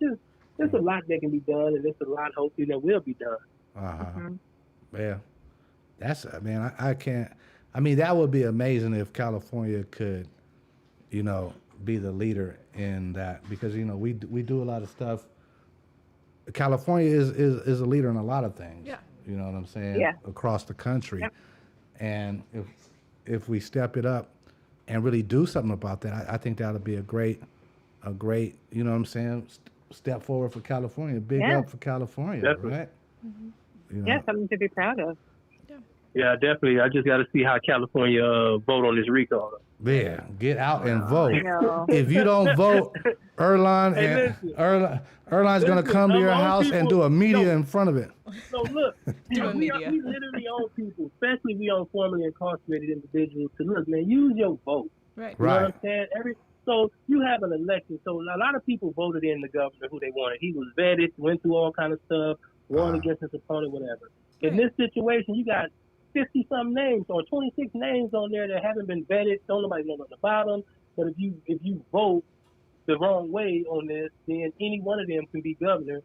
there's a lot that can be done, and there's a lot hopefully that will be done.
Yeah, I can't. I mean, that would be amazing if California could, you know, be the leader in that, because, you know, we do a lot of stuff. California is a leader in a lot of things.
Yeah.
You know what I'm saying?
Yeah.
Across the country.
Yep.
And if we step it up and really do something about that, I think that'll be a great, you know what I'm saying, step forward for California. Big up for California,
Definitely.
right? You know?
Yeah, something to be proud of.
Yeah, definitely. I just got to see how California vote on this recall.
Yeah, get out and vote.
I know.
If you don't vote, Earlonne Earlonne's gonna come to your house and do a media in front of it.
So look,
Do a
we
media.
literally own people, especially we own formerly incarcerated individuals, to look, man, use your vote.
Right.
You know what
Right.
I'm saying? So you have an election. So a lot of people voted in the governor who they wanted. He was vetted, went through all kind of stuff, won against his opponent, whatever. In this situation, you got 50-some names or 26 names on there that haven't been vetted. Don't nobody know about them. But if you vote the wrong way on this, then any one of them can be governor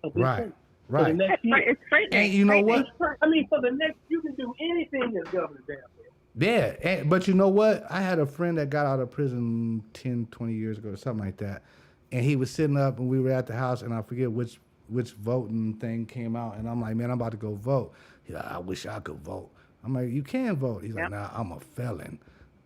of this
Right.
state. For the
Right.
next year.
It's frightening.
And you know what?
I mean, for the next, you can do anything as governor down there.
Yeah, but you know what? I had a friend that got out of prison 10, 20 years ago or something like that. And he was sitting up and we were at the house, and I forget which voting thing came out. And I'm like, man, I'm about to go vote. He's like, I wish I could vote. I'm like, you can vote. He's like, nah, I'm a felon.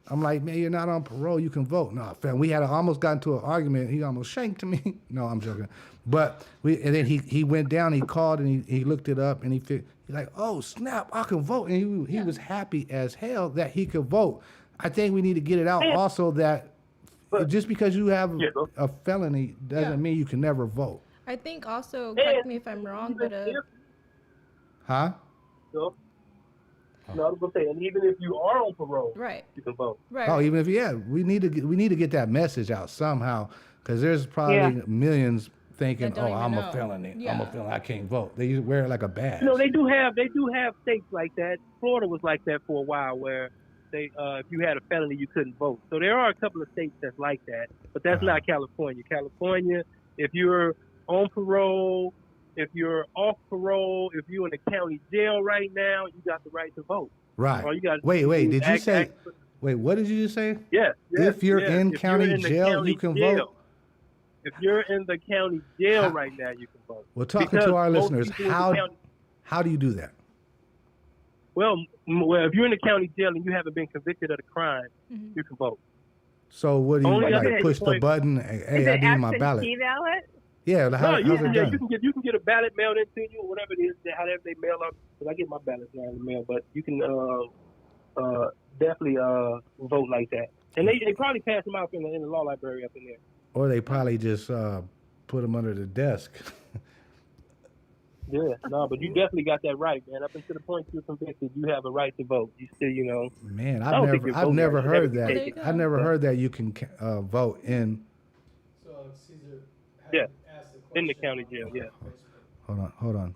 I'm like, man, you're not on parole. You can vote. No, felon. We had almost got into an argument. He almost shanked me. No, I'm joking. But and then he went down. He called and he looked it up, and he's like, oh snap, I can vote. And he was happy as hell that he could vote. I think we need to get it out also that just because you have a felony doesn't mean you can never vote.
I think also, correct me if I'm wrong, but
Huh?
So, no, I was gonna say, and even if you are on parole,
right.
you can vote.
Right.
Oh, even if we need to get that message out somehow, because there's probably millions thinking,
That don't
oh, I'm
even
a
know.
felony. I'm
Yeah.
a felon. I can't vote. They wear it like a badge.
No, they do have states like that. Florida was like that for a while, where they if you had a felony, you couldn't vote. So there are a couple of states that's like that, but that's not California. California, if you're on parole, if you're off parole, if you're in the county jail right now, you got the right to vote.
Right.
All you got to
Wait.
do is
Did you say?
act-
Wait. What did you just say?
Yes.
If you're in
If
county
you're in the
jail,
county
you can
jail.
vote?
If you're in the county jail right now, you can vote.
Well, talking
Because
to our
most
listeners,
people in the
how
county-
do you do that?
Well, if you're in the county jail and you haven't been convicted of a crime, you can vote.
So what do you
Only
like?
other
Push the
point-
button.
Is
Hey, I
it
need my
absentee
ballot.
ballot?
Yeah.
No,
How's
you
it
can
done?
get a ballot mailed into you or whatever it is, however they mail up. Because I get my ballots now in the mail, but you can definitely vote like that. And they probably pass them out in the law library up in there.
Or they probably just put them under the desk.
Yeah, no, but you definitely got that right, man. Up until the point you're convicted, you have a right to vote. You still,
Man,
I don't think you're
I've
voting
never
right.
heard
There you
that.
go.
I never heard that you can vote in.
So Caesar
Yeah,
asked the question
in the county jail, yeah.
Hold on.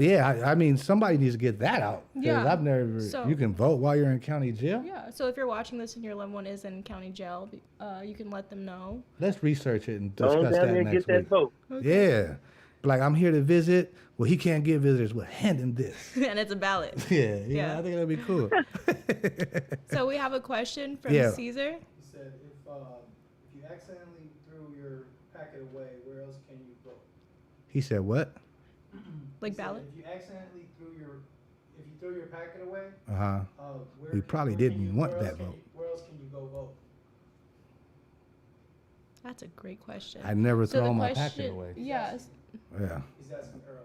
Yeah, I mean, somebody needs to get that out. 'Cause
Yeah.
I've never.
So-
You can vote while you're in county jail.
Yeah. So if you're watching this and your loved one is in county jail, you can let them know.
Let's research it and
Go on
discuss
down
that
there and
next
get that
week.
vote.
Yeah, like I'm here to visit. Well, he can't get visitors. Well, hand him this.
And it's a ballot.
Yeah,
Yeah.
I think that'd be cool.
So we have a question from
Yeah.
Caesar.
He said, if you accidentally threw your packet away, where else can you vote?
He said what?
Like
He said,
ballot?
if you threw your packet away,
Uh huh.
where
We probably
where
didn't
can you-
want
where else
that
can
vote.
where else can you go vote?
That's a great question.
I never
So the
throw my
question,
packet away.
Yes.
Yeah.
He's asking Earl.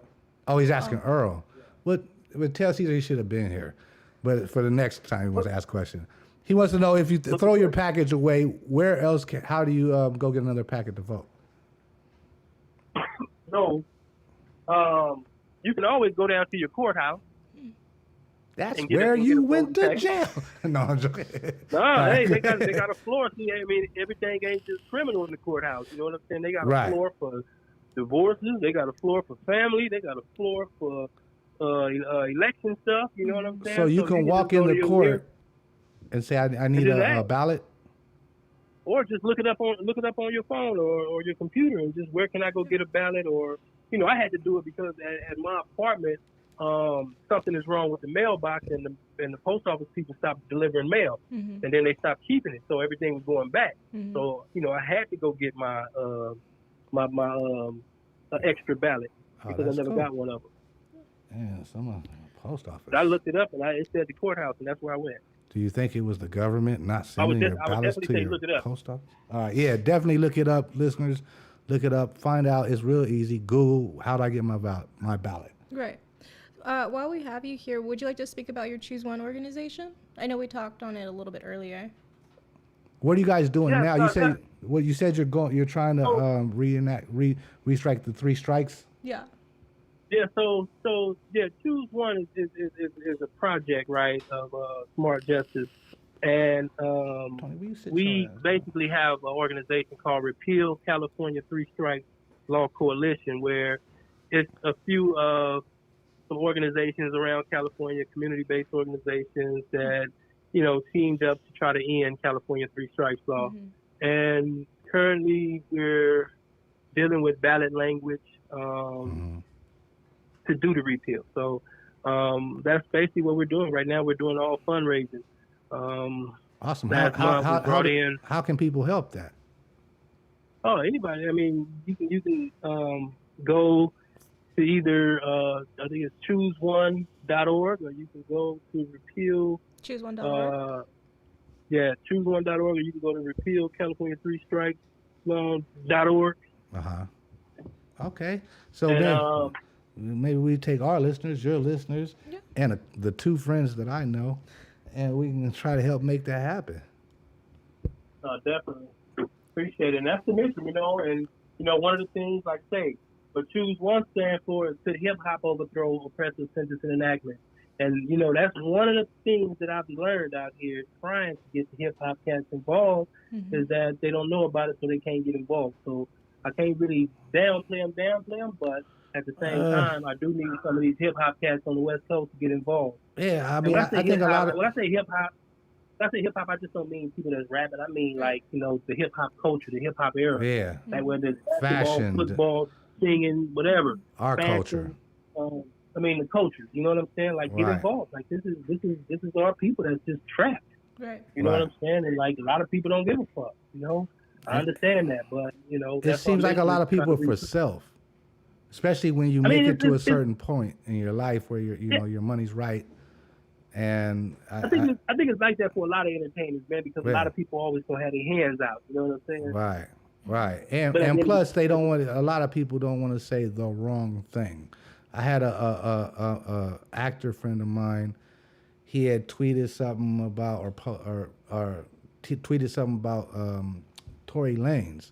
Oh, he's asking Earl. What? But tell Caesar he should have been here. But for the next time he wants to ask a question, he wants to know if you throw your package away, where else? How do you go get another packet to vote?
So, you can always go down to your courthouse.
That's
And get
where
get
you
a
went
voting
to jail. No, I'm joking.
No, hey, they got a floor. See, I mean, everything ain't just criminal in the courthouse. You know what I'm saying? They got a
Right.
floor for divorces. They got a floor for family. They got a floor for election stuff. You know what I'm saying?
So you can walk
just go
in
to
the
your
court and say, I need
just
a
ask.
ballot.
or just look it up on your phone or your computer, and just where can I go get a ballot? Or I had to do it because at my apartment, something is wrong with the mailbox, and the post office people stopped delivering mail,
Mm-hmm.
and then they stopped keeping it, so everything was going back.
Mm-hmm.
So I had to go get my extra ballot because I
that's
never
cool.
got one of them.
Yeah, someone post office.
But I looked it up, and it said the courthouse, and that's where I went.
Do you think it was the government not
I would
sending your ballots
definitely
to
say
your
look it up.
post office? All right, yeah, definitely look it up, listeners. Look it up. Find out. It's real easy. Google how do I get my ballot.
Right. While we have you here, would you like to speak about your Choose One organization? I know we talked on it a little bit earlier.
What are you guys doing
Yeah,
now? You said you're trying to restrike the 3 strikes.
Yeah.
Yeah, so Choose One is a project, right, of Smart Justice, and
Tony, will you sit
we
your ass down?
basically have an organization called Repeal California 3 Strikes Law Coalition, where it's a few some organizations around California, community-based organizations that teamed up to try to end California 3 Strikes law,
Mm-hmm.
and currently we're dealing with ballot language. To do the repeal. So that's basically what we're doing right now. We're doing all fundraising.
Awesome.
Last month we brought in.
How can people help that?
Oh, anybody. I mean, you can go to either I think it's chooseone.org, or you can go to repeal.
Choose1.org.
Chooseone.org, or you can go to repeal California 3 Strikes .org.
Okay. So
And
then maybe we take our listeners, your listeners,
Yeah.
and the 2 friends that I know, and we can try to help make that happen.
Definitely. Appreciate it. And that's the mission, and one of the things, like say, but Choose One stands for to hip hop overthrow oppressive sentence and enactment. And that's one of the things that I've learned out here trying to get the hip hop cats involved,
Mm-hmm.
is that they don't know about it, so they can't get involved. So I can't really downplay them, but at the same time, I do need some of these hip hop cats on the West Coast to get involved.
Yeah, I
And
mean,
when
I think a lot of
when I say hip hop, I just don't mean people that's rapping. I mean like the hip hop culture, the hip hop era.
yeah,
Like whether it's basketball,
Fashion,
football, singing, whatever.
our
Fashion,
culture.
I mean the culture. You know what I'm saying? Like get
Right.
involved. Like this is our people that's just trapped.
Right.
You know
Right.
what I'm saying? And like a lot of people don't give a fuck. I understand that, but
It
that's
seems
our
like a
mission,
lot of
is trying
people
to
for
reach-
self, especially when you
I
make
mean,
it to a
it's-
certain point in your life where your money's right. And
I think it's like that for a lot of entertainers, man, because a lot of people always gonna have their hands out. You know what I'm saying?
Right. And plus, they don't want. A lot of people don't want to say the wrong thing. I had a actor friend of mine. He had tweeted something about tweeted something about Tory Lanez,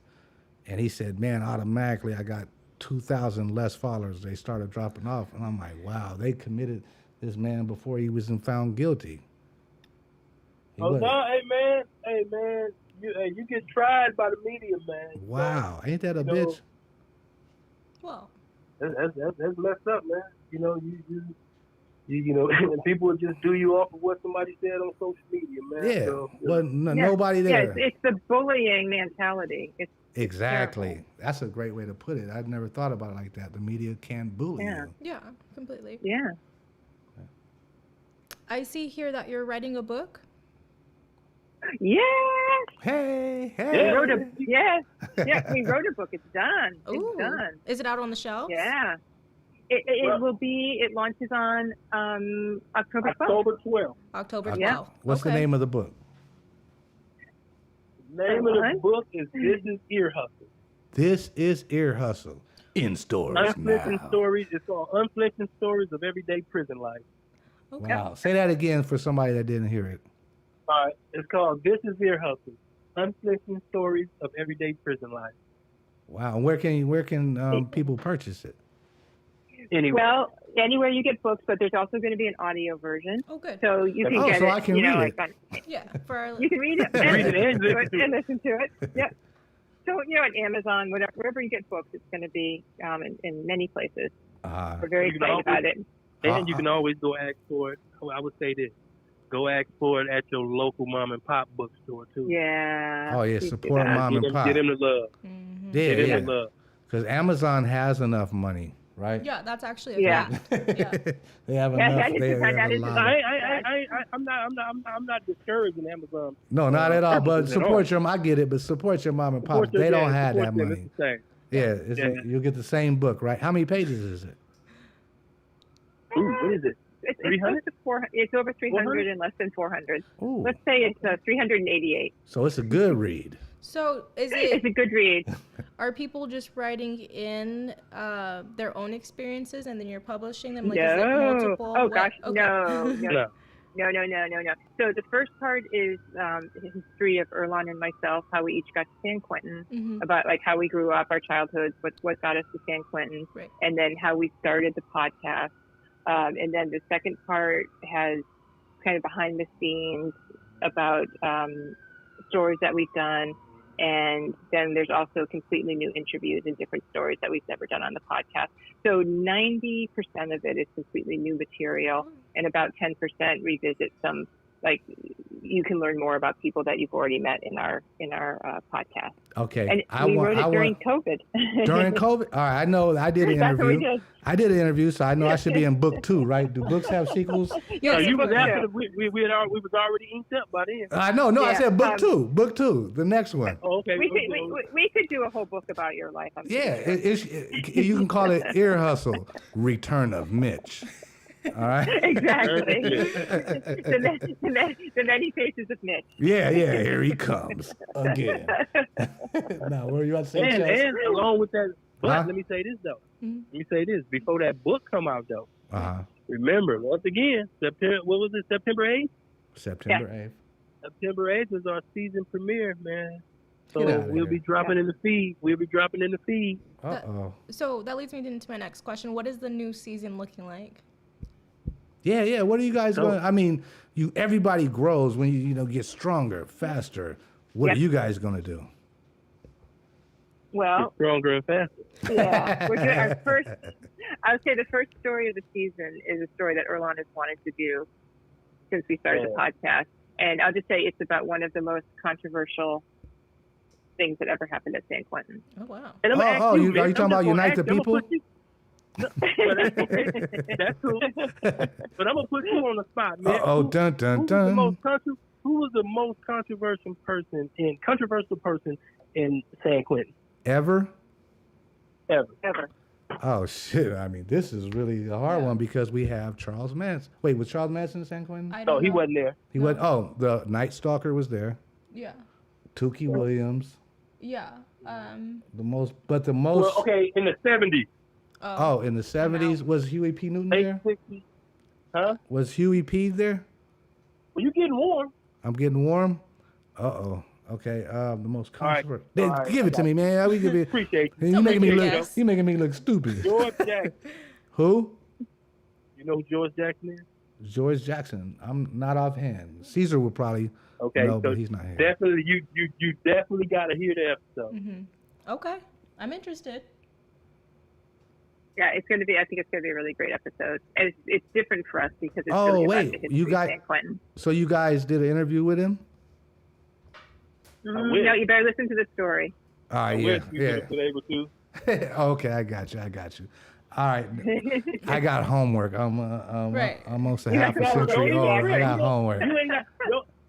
and he said, "Man, automatically I got 2,000 less followers." They started dropping off, and I'm like, "Wow, they committed this man before he was found guilty."
No, hey man, you get tried by the media, man.
Wow, ain't that a bitch?
Well,
that's messed up, man. You know, you know, and people would just do you off of what somebody said on social media, man.
Yeah,
So,
well, nobody there.
Yeah, it's the bullying mentality.
Exactly.
Terrible.
That's a great way to put it. I'd never thought about it like that. The media can bully you.
yeah, completely.
Yeah.
I see here that you're writing a book.
Yes.
Hey.
We wrote we wrote a book. It's done.
Ooh.
It's done.
Is it out on the shelves?
Yeah. It will be. It launches on October 12th.
October 12th.
October 12th.
Yeah.
What's the name of the book?
Name of the book is This Is Ear Hustle.
This is Ear Hustle. In stores
Unflinching
now.
stories. It's called Unflinching Stories of Everyday Prison Life.
Okay.
Wow. Say that again for somebody that didn't hear it.
All right. It's called This Is Ear Hustle. Unflinching Stories of Everyday Prison Life.
Wow. And where can people purchase it?
Anyway.
Well, anywhere you get books, but there's also going to be an audio version.
Oh, good.
So you can get
so
it.
I can read it.
Yeah, for our,
You can read it
Read it and
and listen to it. Yeah. So on Amazon, wherever you get books, it's going to be in many places. We're very excited about it.
And you can always go ask for it. I would say this. Go ask for it at your local mom and pop bookstore, too.
Yeah.
Oh, yeah. Support mom and pop.
Get them the love.
Mm-hmm.
Yeah,
Get them the love.
Because Amazon has enough money, right?
Yeah, that's actually a fact. Yeah.
They have enough. They have a lot.
I'm not discouraging Amazon.
No, not at all. But support your. I get it, but support your mom and pop. They don't have that money. Yeah, you'll get the same book, right? How many pages is it?
Ooh, what is it?
It's over 300 and less than 400.
Ooh.
Let's say it's 388.
So it's a good read.
So
It's a good read.
are people just writing in their own experiences and then you're publishing them? Like,
No.
is it multiple?
Oh, gosh,
Okay.
no. So the first part is the history of Earlonne and myself, how we each got to San Quentin,
Mhm.
about like how we grew up, our childhoods, what got us to San Quentin,
Right.
and then how we started the podcast. And then the second part has kind of behind the scenes about stories that we've done. And then there's also completely new interviews and different stories that we've never done on the podcast. So 90% of it is completely new material, and about 10% revisit some, like, you can learn more about people that you've already met in our podcast.
Okay.
And we wrote it during COVID.
During COVID? All right. I know. I did an
That's what we
interview.
did.
I did an interview, so I know I should be in book 2, right? Do books have sequels?
Yes,
You was
book
after
two.
we was already inked up by then.
I know. No, I
Yeah,
said book 2. Book 2, the next one.
Oh, okay.
We could do a whole book about your life. I'm
Yeah,
sure.
you can call it Ear Hustle, Return of Mitch. All right.
Exactly. the many faces of Mitch.
Yeah, here he comes again. Now, what were you about to say? Chelsea?
And along with that, but
Huh?
let me say this though.
Mhm.
Let me say this before that book come out though.
Uh-huh.
Remember, once again, September 8th?
September 8th.
September 8th is our season premiere, man. So
Get outta
we'll
here.
be dropping in the feed.
Uh-oh.
So that leads me into my next question. What is the new season looking like?
Yeah. What are you guys going? I mean, everybody grows when you get stronger, faster. What are you guys gonna do?
Well,
Stronger and faster.
yeah, we're doing our first. I would say the first story of the season is a story that Earlonne has wanted to do since we started the podcast, and I'll just say it's about one of the most controversial things that ever happened at San Quentin.
Oh, wow.
And I'm gonna ask
are you
man,
talking
I'm
about
just gonna
Unite
ask
the
you, I'm gonna
People?
put you- No, that's okay. That's cool. But I'm gonna put you on the spot, man.
Uh-oh, dun, dun, dun.
Who was the most controversial person in San Quentin
Ever?
ever?
Ever.
Oh shit! I mean, this is really a hard one because we have Charles Manson. Wait, was Charles Manson in San Quentin?
I
No,
don't
he
know.
wasn't there.
He went. Oh, the Night Stalker was there.
Yeah.
Tukey Williams.
Yeah.
The most.
Well, okay, in the 70s.
Oh, in the 70s was Huey P. Newton
Late
there?
60s. Huh?
Was Huey P. there?
Well, you getting warm.
I'm getting warm. Uh-oh. Okay. The most
All right.
controversial.
All right.
Give it to me, man. We give it.
Appreciate you.
You making me look.
Yes.
You making me look stupid.
George Jackson.
Who?
You know who George Jackson is?
George Jackson. I'm not offhand. Caesar would probably
Okay,
know,
so
but he's not here.
definitely you definitely got to hear the episode.
Mm-hmm. Okay. I'm interested.
Yeah, it's going to be. I think it's going to be a really great episode. And it's different for us because it's
Oh,
really
wait,
about the history
you
of
got-
San Quentin.
So you guys did an interview with him?
wish.
No, you better listen to the story.
Ah,
I
yeah,
wish you
yeah.
could have been able to.
Okay, I got you. All right, I got homework. I'm
Right.
almost a
You
half a
got
century old.
homework.
I got homework.
You ain't got,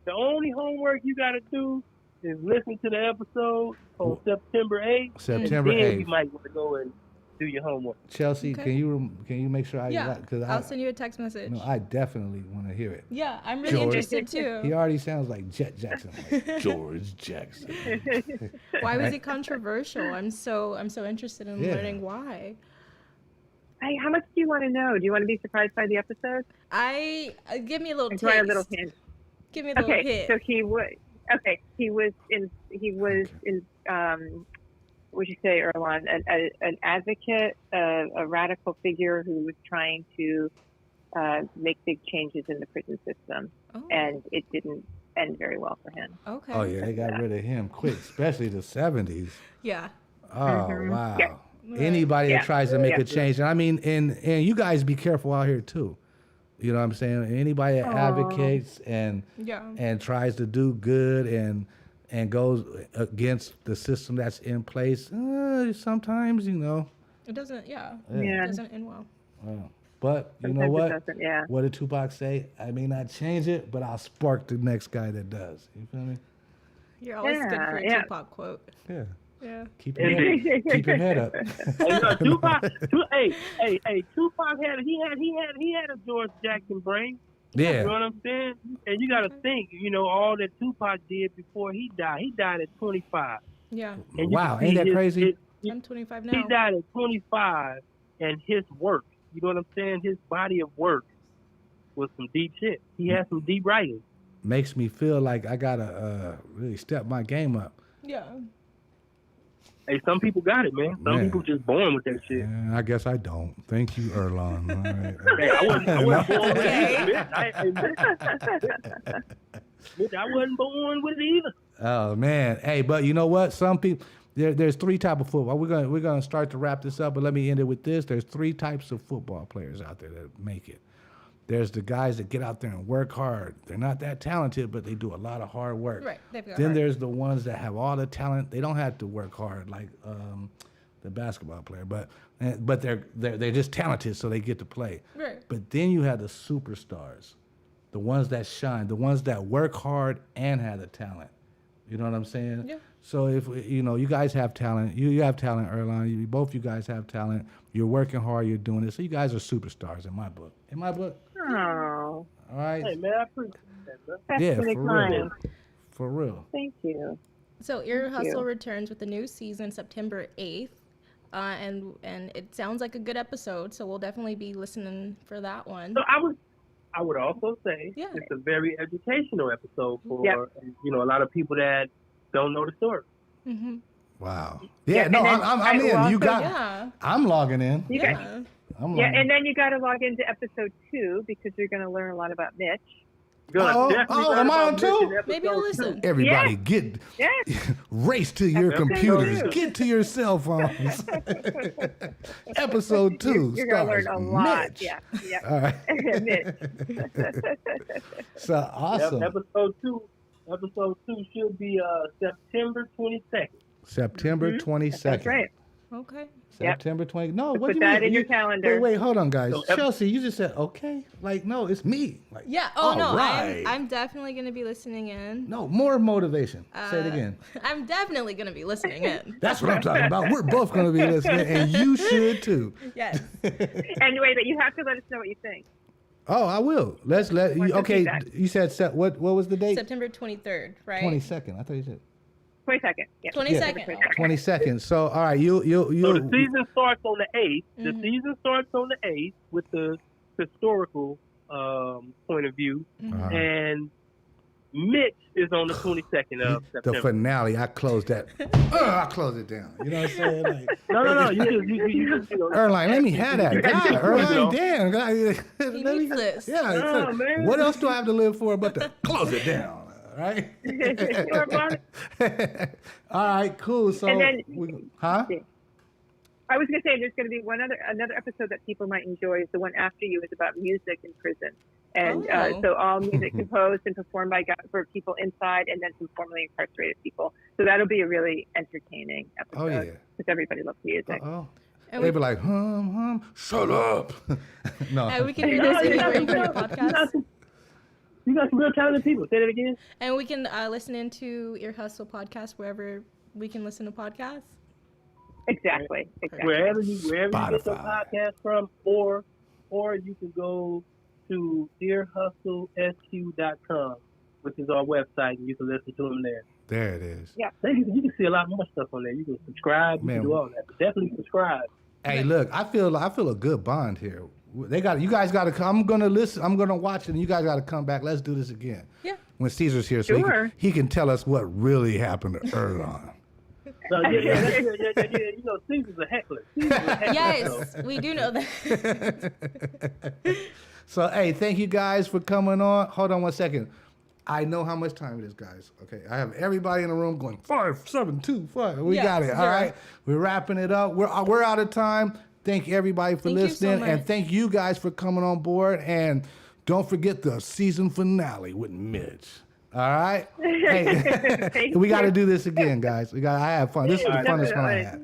the only homework you got to do is listen to the episode on September 8th.
September
and then
8th.
you might want to go and do your homework.
Chelsea,
Okay.
can you make sure I
Yeah.
because
I'll send you a text message.
no, I definitely want to hear it.
Yeah, I'm really
George.
interested too.
He already sounds like Jet Jackson, like George Jackson.
Why was it controversial? I'm so interested in
Yeah.
learning why.
Hey, how much do you want to know? Do you want to be surprised by the episode?
Give me a little
Do you want a
taste.
little hint?
Give me a little
Okay,
hint.
so he was in would you say, Earlonne, an advocate, a radical figure who was trying to make big changes in the prison system,
Oh,
and it didn't end very well for him.
okay.
Oh yeah, they got rid of him quick, especially the 70s.
Yeah.
Oh wow.
Yeah.
Anybody that
Yeah.
tries to make
Yeah.
a change, and I mean, and you guys be careful out here too. You know what I'm saying? Anybody that advocates and
Yeah.
tries to do good and goes against the system that's in place, sometimes
It doesn't. Yeah.
Yeah.
It doesn't end well.
But you know
Sometimes it
what?
doesn't, yeah.
What did Tupac say? I may not change it, but I'll spark the next guy that does. You feel me?
You're always good for a
Yeah.
Tupac quote.
Yeah.
Yeah.
Keep your head up.
Tupac, Tupac had a George Jackson brain. You know
Yeah.
what I'm saying? And you got to think, all that Tupac did before he died. He died at 25.
Yeah.
And you
Wow,
can
ain't
see
that crazy?
I'm 25
He
now.
died at 25, and his work, you know what I'm saying? His body of work was some deep shit. He had some deep writing.
Makes me feel like I gotta really step my game up.
Yeah.
Hey, some people got it, man. Some
Man.
people just born with that shit.
Yeah, I guess I don't. Thank you, Earlonne. All right.
Hey, I wasn't born with it either. Mitch, I wasn't born with it either.
Oh man, hey, but you know what? Some people there's three type of football. We're gonna start to wrap this up, but let me end it with this. There's three types of football players out there that make it. There's the guys that get out there and work hard. They're not that talented, but they do a lot of hard work.
Right. They've got
Then
heart.
there's the ones that have all the talent. They don't have to work hard like the basketball player, but they're just talented, so they get to play.
Right.
But then you have the superstars, the ones that shine, the ones that work hard and have the talent. You know what I'm saying?
Yeah.
So if you guys have talent, you have talent, Earlonne. Both you guys have talent. You're working hard. You're doing it. So you guys are superstars in my book. In my book.
Oh,
All right.
Hey, man, I appreciate that, bro.
that's
Yeah,
really
for
kind.
real. For real.
Thank you.
So Ear
Thank
Hustle
you.
returns with a new season September 8th. And it sounds like a good episode, so we'll definitely be listening for that one.
So I would also say
Yeah.
it's a very educational episode for
Yep.
a lot of people that don't know the story.
Mm-hmm.
Wow.
Yeah,
Yeah.
and
No,
then
I'm
I
in.
also-
You got.
Yeah.
I'm logging in.
You
Yeah.
got-
I'm
Yeah,
logging in.
and then you got to log into episode 2 because you're going to learn a lot about Mitch.
You're gonna
Oh,
definitely
oh,
learn
am I
about
on
Mitch
too?
in episode
Maybe you'll
2.
listen.
Everybody,
Yeah.
get
Yes.
race to your
Episode
computers.
two.
Get to your cell phones. Episode 2
You're going to learn
stars
a lot.
Mitch.
Yeah. Yeah.
All right.
Mitch.
So awesome.
Yep, episode 2 should be September 22nd.
September 22nd.
That's right.
Okay.
September 20. No,
So
what
put
do you
that
mean?
in your calendar.
Wait, hold on, guys.
So,
Chelsea, you just said okay. Like, no, it's me. Like,
Yeah. Oh no,
right.
I'm definitely gonna be listening in.
No, more motivation. Say it again.
I'm definitely gonna be listening in.
That's what I'm talking about. We're both going to be listening, and you should too.
Yes.
Anyway, but you have to let us know what you think.
Oh, I will. Let's let you.
Want some
Okay,
feedback.
you said what? What was the date?
September 23rd, right?
22nd. I thought you said
22nd. Yeah.
22nd.
22nd. So, all right, you.
So the season starts on the 8th. The season starts on the 8th with the historical point of view, and Mitch is on the 22nd of
The
September.
finale. I closed that. I closed it down. You know what I'm saying? Like,
No. You just
Earlonne, let me have that. God, Earlonne, damn. God,
He needs this.
Yeah.
Oh, man.
What else do I have to live for but to close it down? Right?
Sure about it.
All right, cool. So,
And then-
huh?
I was going to say there's going to be another episode that people might enjoy. Is the one after you is about music in prison, and so all music composed and performed by for people inside, and then some formerly incarcerated people. So that'll be a really entertaining episode.
Oh, yeah.
Because everybody loves music.
Oh,
And
they'd be like, shut up. No.
And we can do this anywhere you hear podcasts.
You got some real talented people. Say that again.
And we can listen into Ear Hustle podcast wherever we can listen to podcasts.
Exactly.
Wherever you get your
Spotify.
podcast from, or you can go to earhustlesq.com, which is our website, and you can listen to them there.
There it is.
Yeah.
You can see a lot more stuff on there. You can subscribe. You
Man.
can do all that. But definitely subscribe.
Hey, look, I feel a good bond here. You guys got to come. I'm gonna listen. I'm gonna watch it, and you guys got to come back. Let's do this again.
Yeah.
When Caesar's here, so
Sure.
he can tell us what really happened to Earlonne.
So, yeah. You know, Caesar's a heckler.
Yes, we do know that.
So, hey, thank you guys for coming on. Hold on one second. I know how much time it is, guys. Okay, I have everybody in the room going 5, 7, 2, 5. We
Yeah,
got it. All
0.
right, we're wrapping it up. We're out of time. Thank everybody for
Thank you so
listening, and
much.
thank you guys for coming on board. And don't forget the season finale with Mitch. All right. Hey,
Thank
we got to
you.
do this again, guys. I had fun. This is the funnest one I had.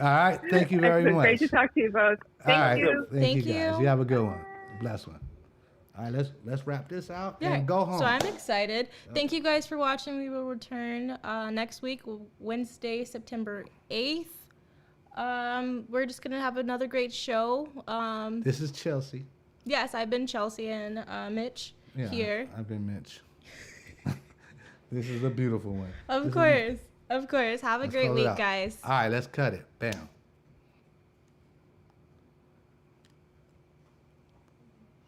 All right. Thank you very
Excellent.
much.
Great to talk to you both.
All right.
Thank you.
Thank you,
Thank
guys.
you.
You have a good one. Bless one. All right. Let's wrap this out and go home.
So I'm excited. Thank you guys for watching. We will return next week, Wednesday, September 8th. We're just going to have another great show.
This is Chelsea.
Yes, I've been Chelsea and Mitch here.
I've been Mitch. This is a beautiful one.
Of course. Have a
Let's
great
close it
week,
out.
guys.
All right, let's cut it. Bam.